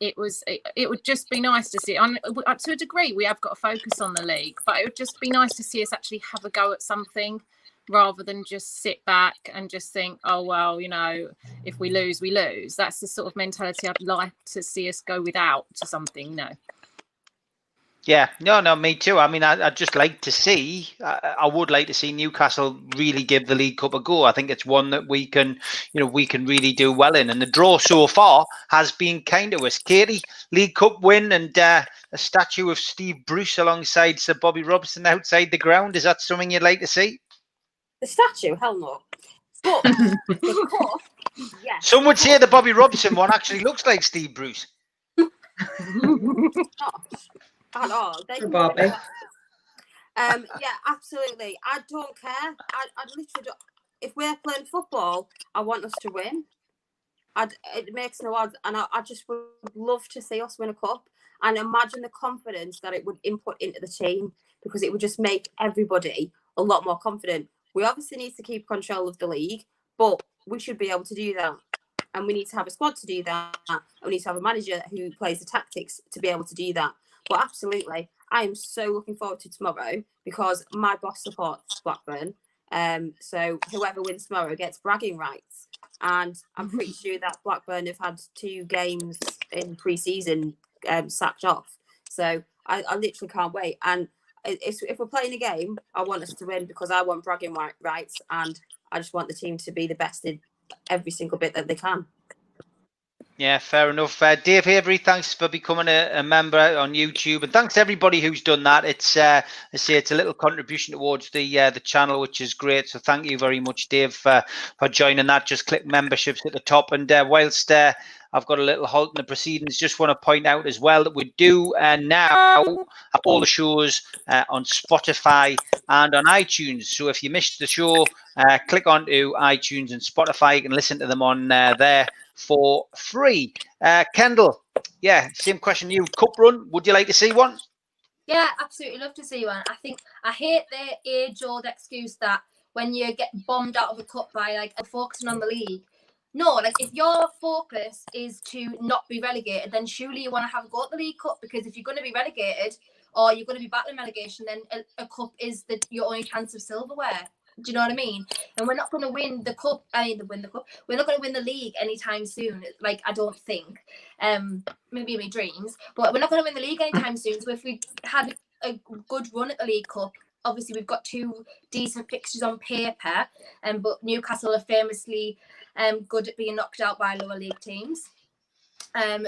it would just be nice to see. To a degree, we have got to focus on the league, but it would just be nice to see us actually have a go at something rather than just sit back and just think, oh, well, you know, if we lose, we lose. That's the sort of mentality I'd like to see us go without to something, you know. Yeah, no, me too. I mean, I'd just like to see, I would like to see Newcastle really give the League Cup a go. I think it's one that we can really do well in. And the draw so far has been kind to us. Katie, League Cup win and a statue of Steve Bruce alongside Sir Bobby Robson outside the ground. Is that something you'd like to see? The statue? Hell no. But the cup, yes. Some would say the Bobby Robson one actually looks like Steve Bruce. At all. They can Bobby. yeah, absolutely. I don't care. I literally don't. If we're playing football, I want us to win. It makes no odds, and I just would love to see us win a cup. And imagine the confidence that it would input into the team, because it would just make everybody a lot more confident. We obviously need to keep control of the league, but we should be able to do that. And we need to have a squad to do that. And we need to have a manager who plays the tactics to be able to do that. But absolutely, I am so looking forward to tomorrow, because my boss supports Blackburn. So whoever wins tomorrow gets bragging rights. And I'm pretty sure that Blackburn have had 2 games in pre-season sacked off. So I literally can't wait. And if we're playing a game, I want us to win, because I want bragging rights, and I just want the team to be the best in every single bit that they can. Yeah, fair enough. Dave Avery, thanks for becoming a member on YouTube, and thanks to everybody who's done that. It's I say it's a little contribution towards the channel, which is great. So thank you very much, Dave, for joining that. Just click memberships at the top, and whilst I've got a little halt in the proceedings, just want to point out as well that we do now have all the shows on Spotify and on iTunes. So if you missed the show, click onto iTunes and Spotify. You can listen to them on there for free. Kendall, yeah, same question to you. Cup run, would you like to see one? Yeah, absolutely love to see one. I hate the age-old excuse that when you get bombed out of a cup by like focusing on the league. No, like if your focus is to not be relegated, then surely you want to have a go at the League Cup, because if you're going to be relegated or you're going to be battling relegation, then a cup is your only chance of silverware. Do you know what I mean? And we're not going to win the cup. Win the cup. We're not going to win the league anytime soon. Like, I don't think. Maybe in my dreams, but we're not going to win the league anytime soon. So if we had a good run at the League Cup, obviously we've got 2 decent fixtures on paper, but Newcastle are famously good at being knocked out by lower league teams.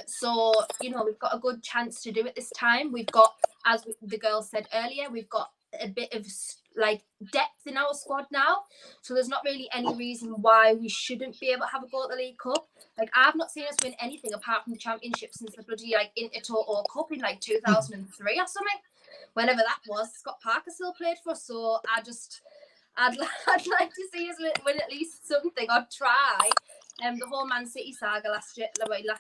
So, you know, we've got a good chance to do it this time. We've got, as the girl said earlier, we've got a bit of like depth in our squad now. So there's not really any reason why we shouldn't be able to have a go at the League Cup. Like, I've not seen us win anything apart from the Championship since the bloody like Intertoto Cup in like 2003 or something. Whenever that was, Scott Parker still played for us. So I'd like to see us win at least something, or try. The whole Man City saga last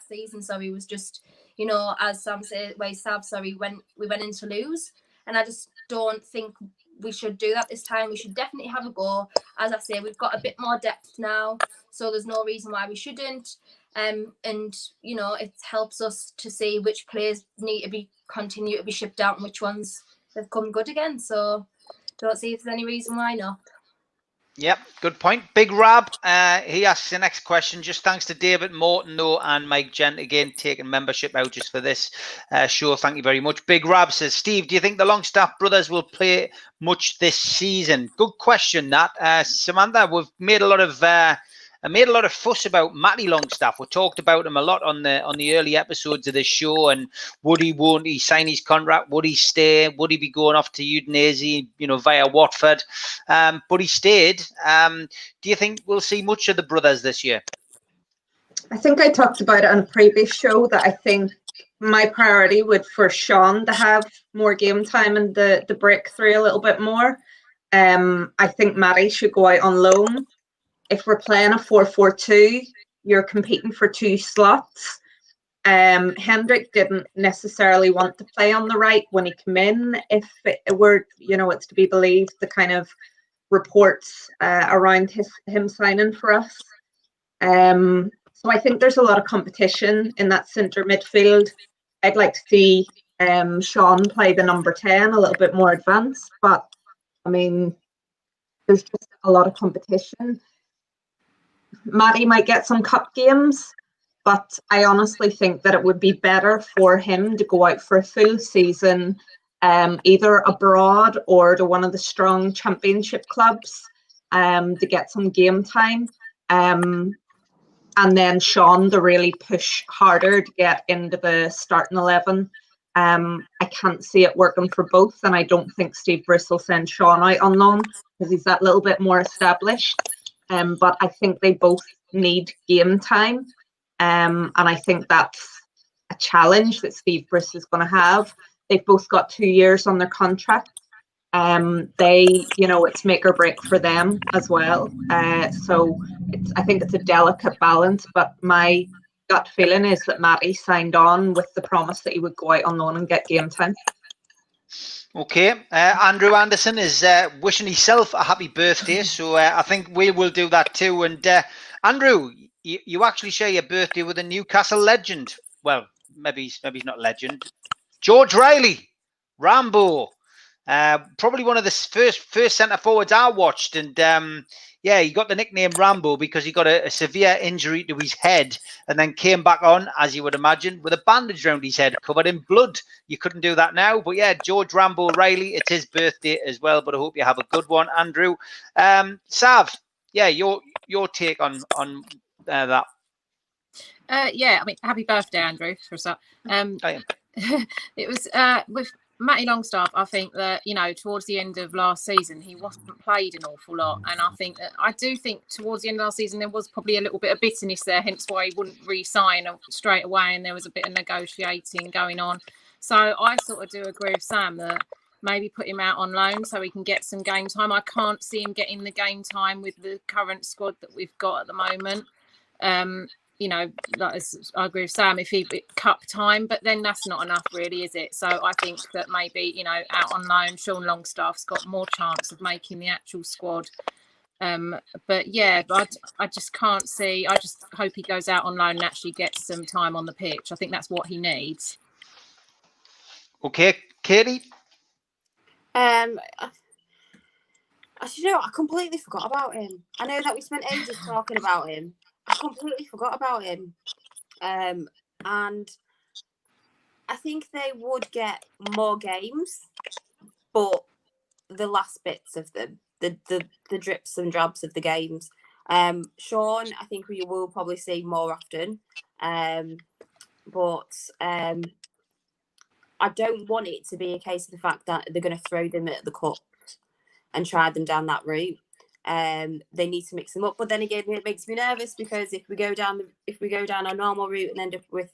season, sorry, was just, you know, as Sam said, when we went in to lose. And I just don't think we should do that this time. We should definitely have a go. As I say, we've got a bit more depth now, so there's no reason why we shouldn't. And, you know, it helps us to see which players need to continue to be shipped out and which ones have come good again. So don't see if there's any reason why not. Yep, good point. Big Rab, he asks the next question. Just thanks to David Morton, though, and Mike Gent again taking membership out just for this show. Thank you very much. Big Rab says, Steve, do you think the Longstaff brothers will play much this season? Good question, that. Samantha, we've made a lot of and made a lot of fuss about Matty Longstaff. We talked about him a lot on the early episodes of the show, and won't he sign his contract? Would he stay? Would he be going off to Udinese, via Watford? But he stayed. Do you think we'll see much of the brothers this year? I think I talked about it on a previous show that I think my priority would for Sean to have more game time and the breakthrough a little bit more. I think Matty should go out on loan. If we're playing a 4-4-2, you're competing for 2 slots. Hendrik didn't necessarily want to play on the right when he came in. If it were, it's to be believed, the kind of reports around him signing for us. So I think there's a lot of competition in that centre midfield. I'd like to see Sean play the number 10 a little bit more advanced, but I mean, there's just a lot of competition. Matty might get some cup games, but I honestly think that it would be better for him to go out for a full season, either abroad or to one of the strong championship clubs, to get some game time. And then Sean to really push harder to get into the starting 11. I can't see it working for both, and I don't think Steve Bruce will send Sean out on loan because he's that little bit more established. But I think they both need game time, and I think that's a challenge that Steve Bruce is going to have. They've both got 2 years on their contract. It's make or break for them as well. So I think it's a delicate balance, but my gut feeling is that Matty signed on with the promise that he would go out on loan and get game time. Okay, Andrew Anderson is wishing himself a happy birthday, so I think we will do that too. And Andrew, you actually share your birthday with a Newcastle legend. Well, maybe he's not legend. George Riley, Rambo. Probably one of the first centre forwards I watched, and he got the nickname Rambo because he got a severe injury to his head and then came back on, as you would imagine, with a bandage around his head covered in blood. You couldn't do that now, but yeah, George Rambo Riley, it's his birthday as well, but I hope you have a good one, Andrew. Sav, your take on that. Happy birthday, Andrew, for a start. It was with Matty Longstaff. I think that towards the end of last season he wasn't played an awful lot, and I do think towards the end of last season there was probably a little bit of bitterness there, hence why he wouldn't re-sign straight away, and there was a bit of negotiating going on. So I sort of do agree with Sam that maybe put him out on loan so he can get some game time. I can't see him getting the game time with the current squad that we've got at the moment. I agree with Sam if he cup time, but then that's not enough really, is it? So I think that maybe, out on loan, Sean Longstaff's got more chance of making the actual squad. But I just can't see. I just hope he goes out on loan and actually gets some time on the pitch. I think that's what he needs. Okay, Katie? I completely forgot about him. I know that we spent ages talking about him. I completely forgot about him. And I think they would get more games, but the last bits of them, the drips and drabs of the games. Sean, I think we will probably see more often. But I don't want it to be a case of the fact that they're going to throw them at the cup and try them down that route. They need to mix them up, but then again, it makes me nervous because if we go down our normal route and end up with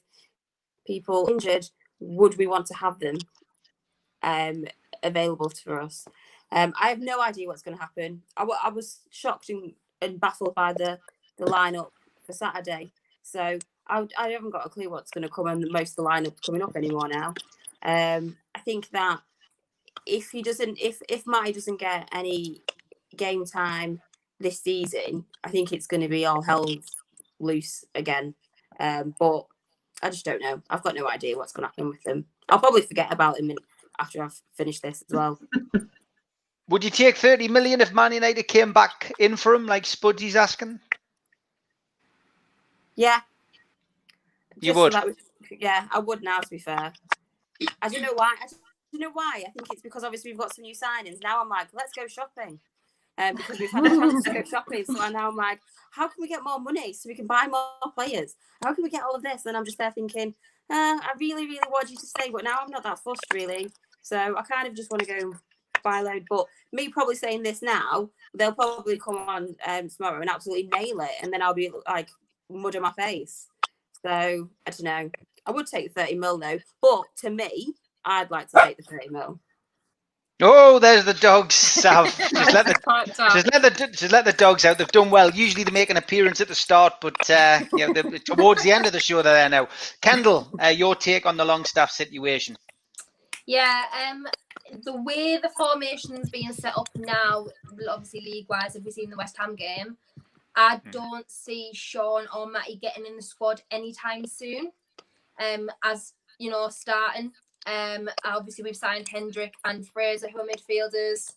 people injured, would we want to have them available for us? I have no idea what's going to happen. I was shocked and baffled by the lineup for Saturday, so I haven't got a clue what's going to come, and most of the lineup coming up anymore now. I think that if Matty doesn't get any game time this season, I think it's going to be all hell loose again. But I just don't know. I've got no idea what's going to happen with them. I'll probably forget about him after I've finished this as well. Would you take 30 million if Man United came back in for him, like Spudsy's asking? Yeah. You would? Yeah, I would now, to be fair. I don't know why. I think it's because obviously we've got some new signings. Now I'm like, let's go shopping. because we've had a chance to go shopping. So now I'm like, how can we get more money so we can buy more players? How can we get all of this? And I'm just there thinking, I really, really want you to stay, but now I'm not that fussed really. So I kind of just want to go buy a load. But me probably saying this now, they'll probably come on tomorrow and absolutely nail it, and then I'll be like mud on my face. So I don't know. I would take 30 mil though, but to me, I'd like to take the 30 mil. Oh, there's the dogs, Sav. Just let the dogs out. They've done well. Usually they make an appearance at the start, but towards the end of the show they're there now. Kendall, your take on the Longstaff situation? Yeah, the way the formation's being set up now, obviously league-wise, if we've seen the West Ham game, I don't see Sean or Matty getting in the squad anytime soon. As you know, starting. Obviously we've signed Hendrick and Fraser, who are midfielders.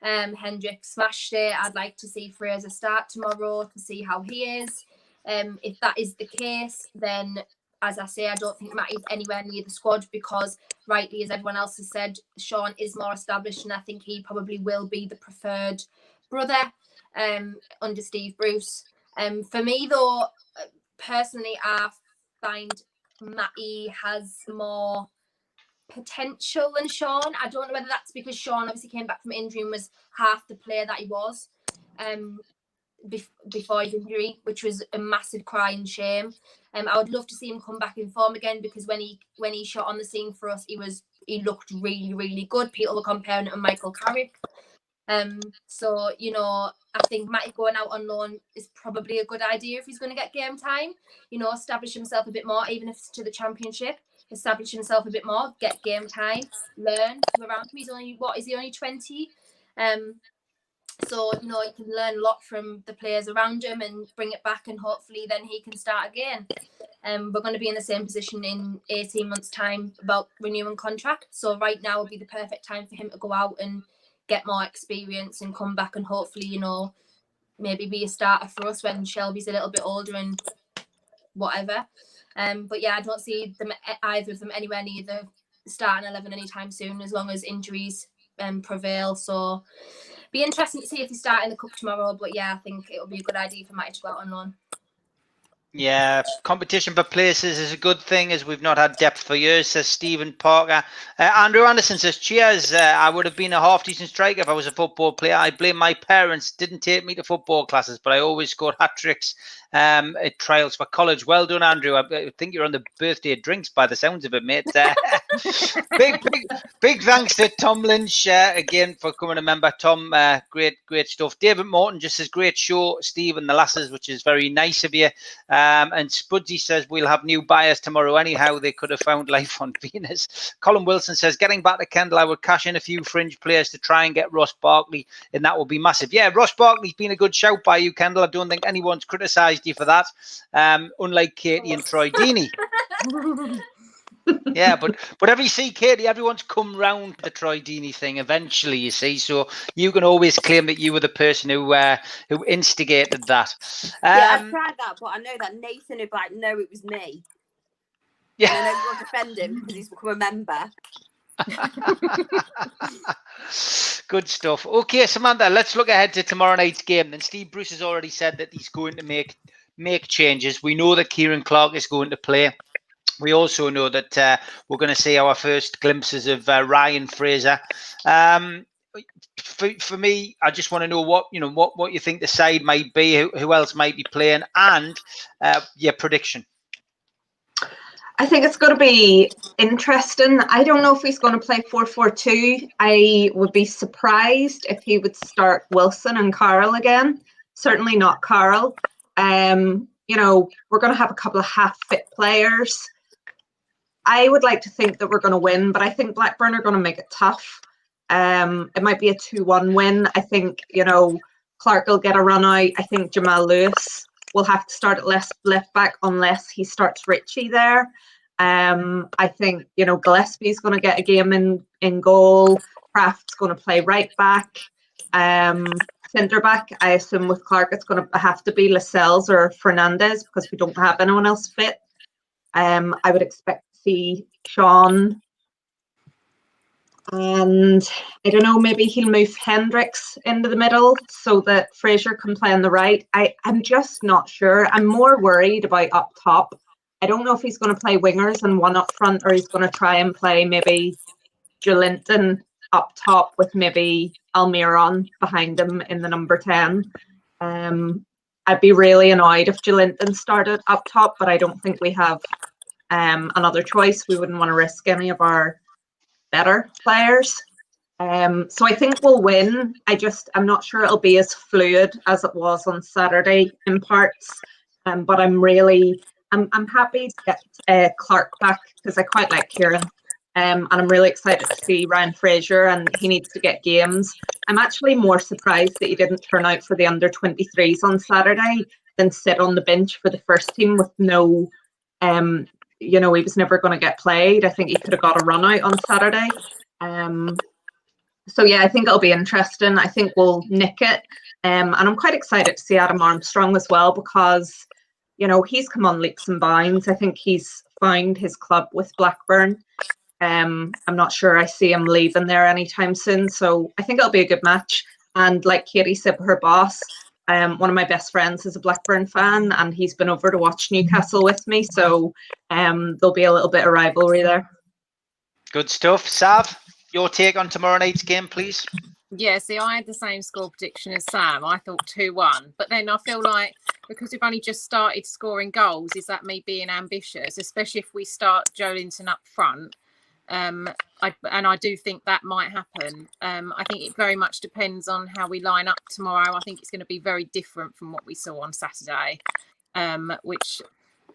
Hendrick smashed it. I'd like to see Fraser start tomorrow to see how he is. If that is the case, then as I say, I don't think Matty's anywhere near the squad because, rightly as everyone else has said, Sean is more established, and I think he probably will be the preferred brother under Steve Bruce. For me, though, personally, I find Matty has more potential than Sean. I don't know whether that's because Sean obviously came back from injury and was half the player that he was before his injury, which was a massive crying shame. I would love to see him come back in form again because when he shot on the scene for us, he looked really, really good. People were comparing it to Michael Carrick. So, you know, I think Matty going out on loan is probably a good idea if he's going to get game time. You know, establish himself a bit more, even if it's to the Championship. Establish himself a bit more, get game time, learn around him. He's only 20? So, you know, he can learn a lot from the players around him and bring it back, and hopefully then he can start again. We're going to be in the same position in 18 months' time about renewing contract. So right now would be the perfect time for him to go out and get more experience and come back and hopefully, you know, maybe be a starter for us when Shelby's a little bit older and whatever. But yeah, I don't see them, either of them, anywhere near the starting 11 anytime soon, as long as injuries prevail. So be interesting to see if they start in the cup tomorrow. But yeah, I think it'll be a good idea for Matty to go out on loan. Yeah, competition for places is a good thing, as we've not had depth for years, says Stephen Parker. Andrew Anderson says, cheers, I would have been a half-decent striker if I was a football player. I blame my parents, didn't take me to football classes, but I always scored hat-tricks at trials for college. Well done, Andrew. I think you're on the birthday drinks by the sounds of it, mate. Big thanks to Tom Lynch again for coming a member. Tom, great stuff. David Morton just says, great show, Steve and the lasses, which is very nice of you. And Spudsy says, we'll have new buyers tomorrow anyhow. They could have found life on Venus. Colin Wilson says, getting back to Kendall, I would cash in a few fringe players to try and get Ross Barkley, and that will be massive. Yeah, Ross Barkley's been a good shout by you, Kendall. I don't think anyone's criticised you for that, unlike Katie and Troy Deeney. Yeah, but whenever you see Katie, everyone's come round the Troy Deeney thing eventually, you see. So you can always claim that you were the person who instigated that. Yeah, I've tried that, but I know that Nathan would be like, no, it was me. Yeah. And I know you won't defend him because he's become a member. Good stuff. Okay, Samantha, let's look ahead to tomorrow night's game. Then Steve Bruce has already said that he's going to make changes. We know that Kieran Clark is going to play. We also know that we're going to see our first glimpses of Ryan Fraser. For me, I just want to know what you think the side might be, who else might be playing, and your prediction. I think it's going to be interesting. I don't know if he's going to play 4-4-2. I would be surprised if he would start Wilson and Carl again. Certainly not Carl. You know, we're going to have a couple of half-fit players. I would like to think that we're going to win, but I think Blackburn are going to make it tough. It might be a 2-1 win. I think, you know, Clark will get a run out. I think Jamal Lewis will have to start at left back unless he starts Richie there. I think, you know, Gillespie's going to get a game in goal. Kraft's going to play right back. Centre back, I assume with Clark, it's going to have to be Lascelles or Fernandez because we don't have anyone else fit. I would expect to see Sean And I don't know, maybe he'll move Hendricks into the middle so that Fraser can play on the right. I'm just not sure. I'm more worried about up top. I don't know if he's going to play wingers and one up front, or he's going to try and play maybe Jolinton up top with maybe Almiron behind him in the number 10. I'd be really annoyed if Jolinton started up top, but I don't think we have another choice. We wouldn't want to risk any of our better players. So I think we'll win. I'm not sure it'll be as fluid as it was on Saturday in parts. But I'm happy to get Clark back because I quite like Kieran. And I'm really excited to see Ryan Fraser, and he needs to get games. I'm actually more surprised that he didn't turn out for the under-23s on Saturday than sit on the bench for the first team with no, he was never going to get played. I think he could have got a run out on Saturday. So yeah, I think it'll be interesting. I think we'll nick it. And I'm quite excited to see Adam Armstrong as well because, he's come on leaps and bounds. I think he's found his club with Blackburn. I'm not sure I see him leaving there anytime soon. So I think it'll be a good match. And like Katie said, her boss, one of my best friends is a Blackburn fan, and he's been over to watch Newcastle with me. So there'll be a little bit of rivalry there. Good stuff. Sav, your take on tomorrow night's game, please. Yeah, see, I had the same score prediction as Sam. I thought 2-1. But then I feel like because we've only just started scoring goals, is that me being ambitious, especially if we start Jolinton up front? I do think that might happen. I think it very much depends on how we line up tomorrow. I think it's going to be very different from what we saw on Saturday, which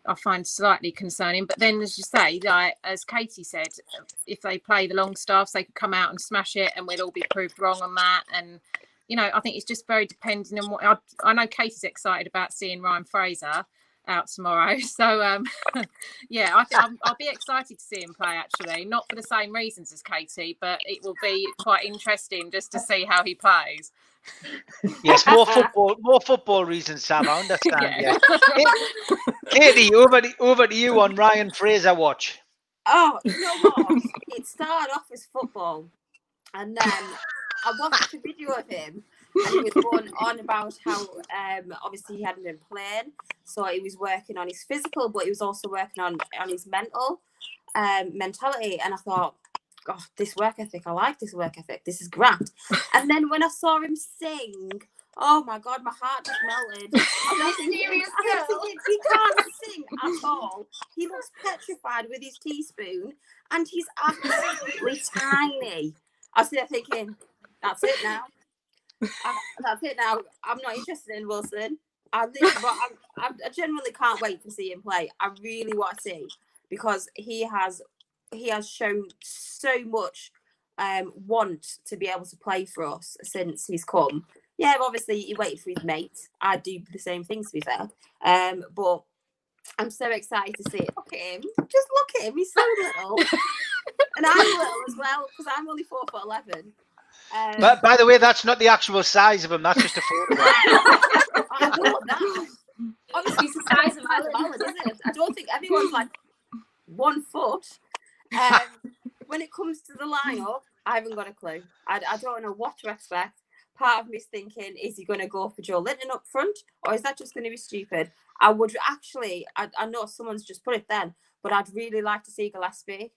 I find slightly concerning. But then, as you say, like as Katie said, if they play the Longstaffs, they could come out and smash it, and we'll all be proved wrong on that. And I think it's just very dependent on what I know. Katie's excited about seeing Ryan Fraser out tomorrow, so yeah, I think I'll be excited to see him play, actually, not for the same reasons as Katie, but it will be quite interesting just to see how he plays. Yes, more football reasons, Sam, I understand. Yeah. Katie, over to you on Ryan Fraser watch. Oh, you know what? It started off as football, and then I watched a video of him, and he was going on about how obviously he hadn't been playing, so he was working on his physical, but he was also working on his mentality. And I thought, God, this work ethic, I like this work ethic. This is grand. And then when I saw him sing, oh my God, my heart just melted. I'm thinking, he can't sing at all. He looks petrified with his teaspoon, and he's absolutely tiny. I was there thinking, that's it now. That's it now. I'm not interested in Wilson. I genuinely can't wait to see him play. I really want to see, because he has shown so much want to be able to play for us since he's come. Yeah, obviously he waited for his mate. I do the same thing, to be fair. But I'm so excited to see it. Look at him. Just look at him. He's so little. And I'm little as well, because I'm only 4'11". But by the way, that's not the actual size of him. That's just a photograph. I know that. Obviously, it's the size of Alan, isn't it? I don't think anyone's like 1 foot. When it comes to the lineup, I haven't got a clue. I don't know what to expect. Part of me is thinking, is he going to go for Jolinton up front, or is that just going to be stupid? I would actually, I know someone's just put it then, but I'd really like to see Gillespie.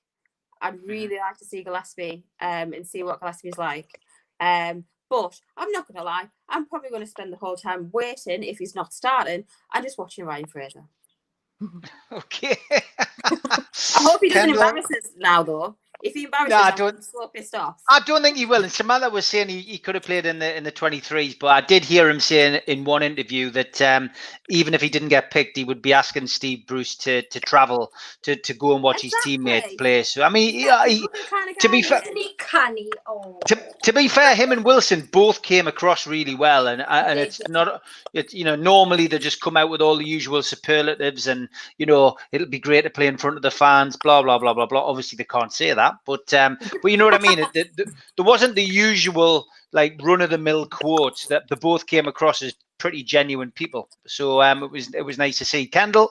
I'd really like to see Gillespie and see what Gillespie's like. But I'm not going to lie, I'm probably going to spend the whole time waiting, if he's not starting, and just watching Ryan Fraser. Okay. I hope he doesn't embarrass us now, though. If he embarrasses, I'm so pissed off. I don't think he will. And Samantha was saying he could have played in the 23s, but I did hear him saying in one interview that even if he didn't get picked, he would be asking Steve Bruce to travel to go and watch his teammates play. So I mean, to be fair, to be fair, him and Wilson both came across really well, and it's not, normally they just come out with all the usual superlatives, and it'll be great to play in front of the fans, blah blah blah blah blah. Obviously, they can't say that. But you know what I mean? There wasn't the usual like run-of-the-mill quotes. That they both came across as pretty genuine people. So it was nice to see. Kendall,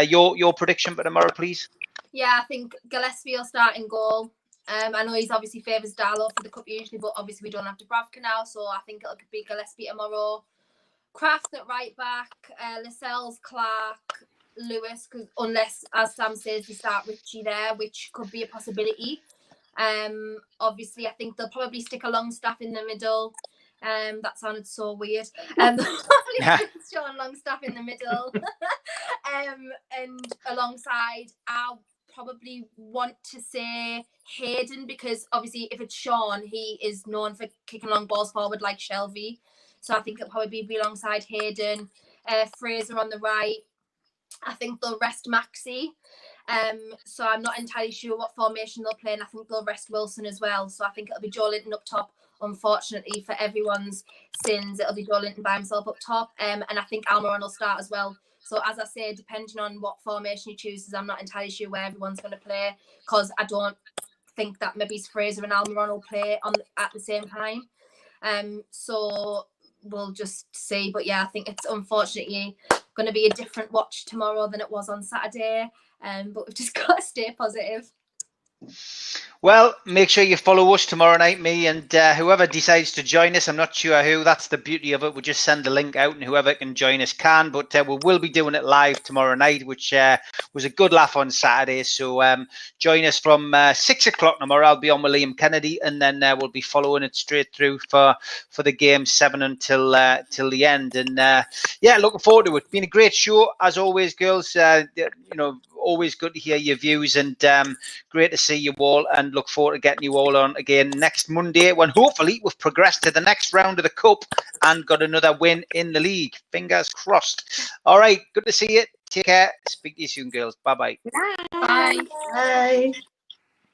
your prediction for tomorrow, please. Yeah, I think Gillespie will start in goal. I know he's obviously favours Darlow for the cup usually, but obviously we don't have Dubravka now, so I think it'll be Gillespie tomorrow. Kraft at right back, Lascelles, Clark, Lewis, because unless, as Sam says, they start Richie there, which could be a possibility. Obviously, I think they'll probably stick a Longstaff in the middle. That sounded so weird. They'll probably stick Sean Longstaff in the middle. And alongside, I'll probably want to say Hayden, because obviously if it's Sean, he is known for kicking long balls forward like Shelby. So I think it'll probably be alongside Hayden. Fraser on the right. I think they'll rest Maxi. So I'm not entirely sure what formation they'll play, and I think they'll rest Wilson as well. So I think it'll be Joe Linton up top. Unfortunately for everyone's sins, it'll be Joe Linton by himself up top. And I think Almiron will start as well. So as I say, depending on what formation he chooses, I'm not entirely sure where everyone's going to play, because I don't think that maybe Fraser and Almiron will play at the same time. So we'll just see. But yeah, I think it's unfortunately going to be a different watch tomorrow than it was on Saturday. But we've just got to stay positive. Well, make sure you follow us tomorrow night, me and whoever decides to join us. I'm not sure who. That's the beauty of it. We'll just send the link out and whoever can join us can. But we will be doing it live tomorrow night, which was a good laugh on Saturday. So join us from 6 o'clock tomorrow. I'll be on with Liam Kennedy, and then we'll be following it straight through for the game 7 until till the end. And yeah, looking forward to it. Been a great show as always, girls. Always good to hear your views, and great to see you all, and look forward to getting you all on again next Monday, when hopefully we've progressed to the next round of the cup and got another win in the league. Fingers crossed. All right, good to see you. Take care. Speak to you soon, girls. Bye-bye. Bye. Bye.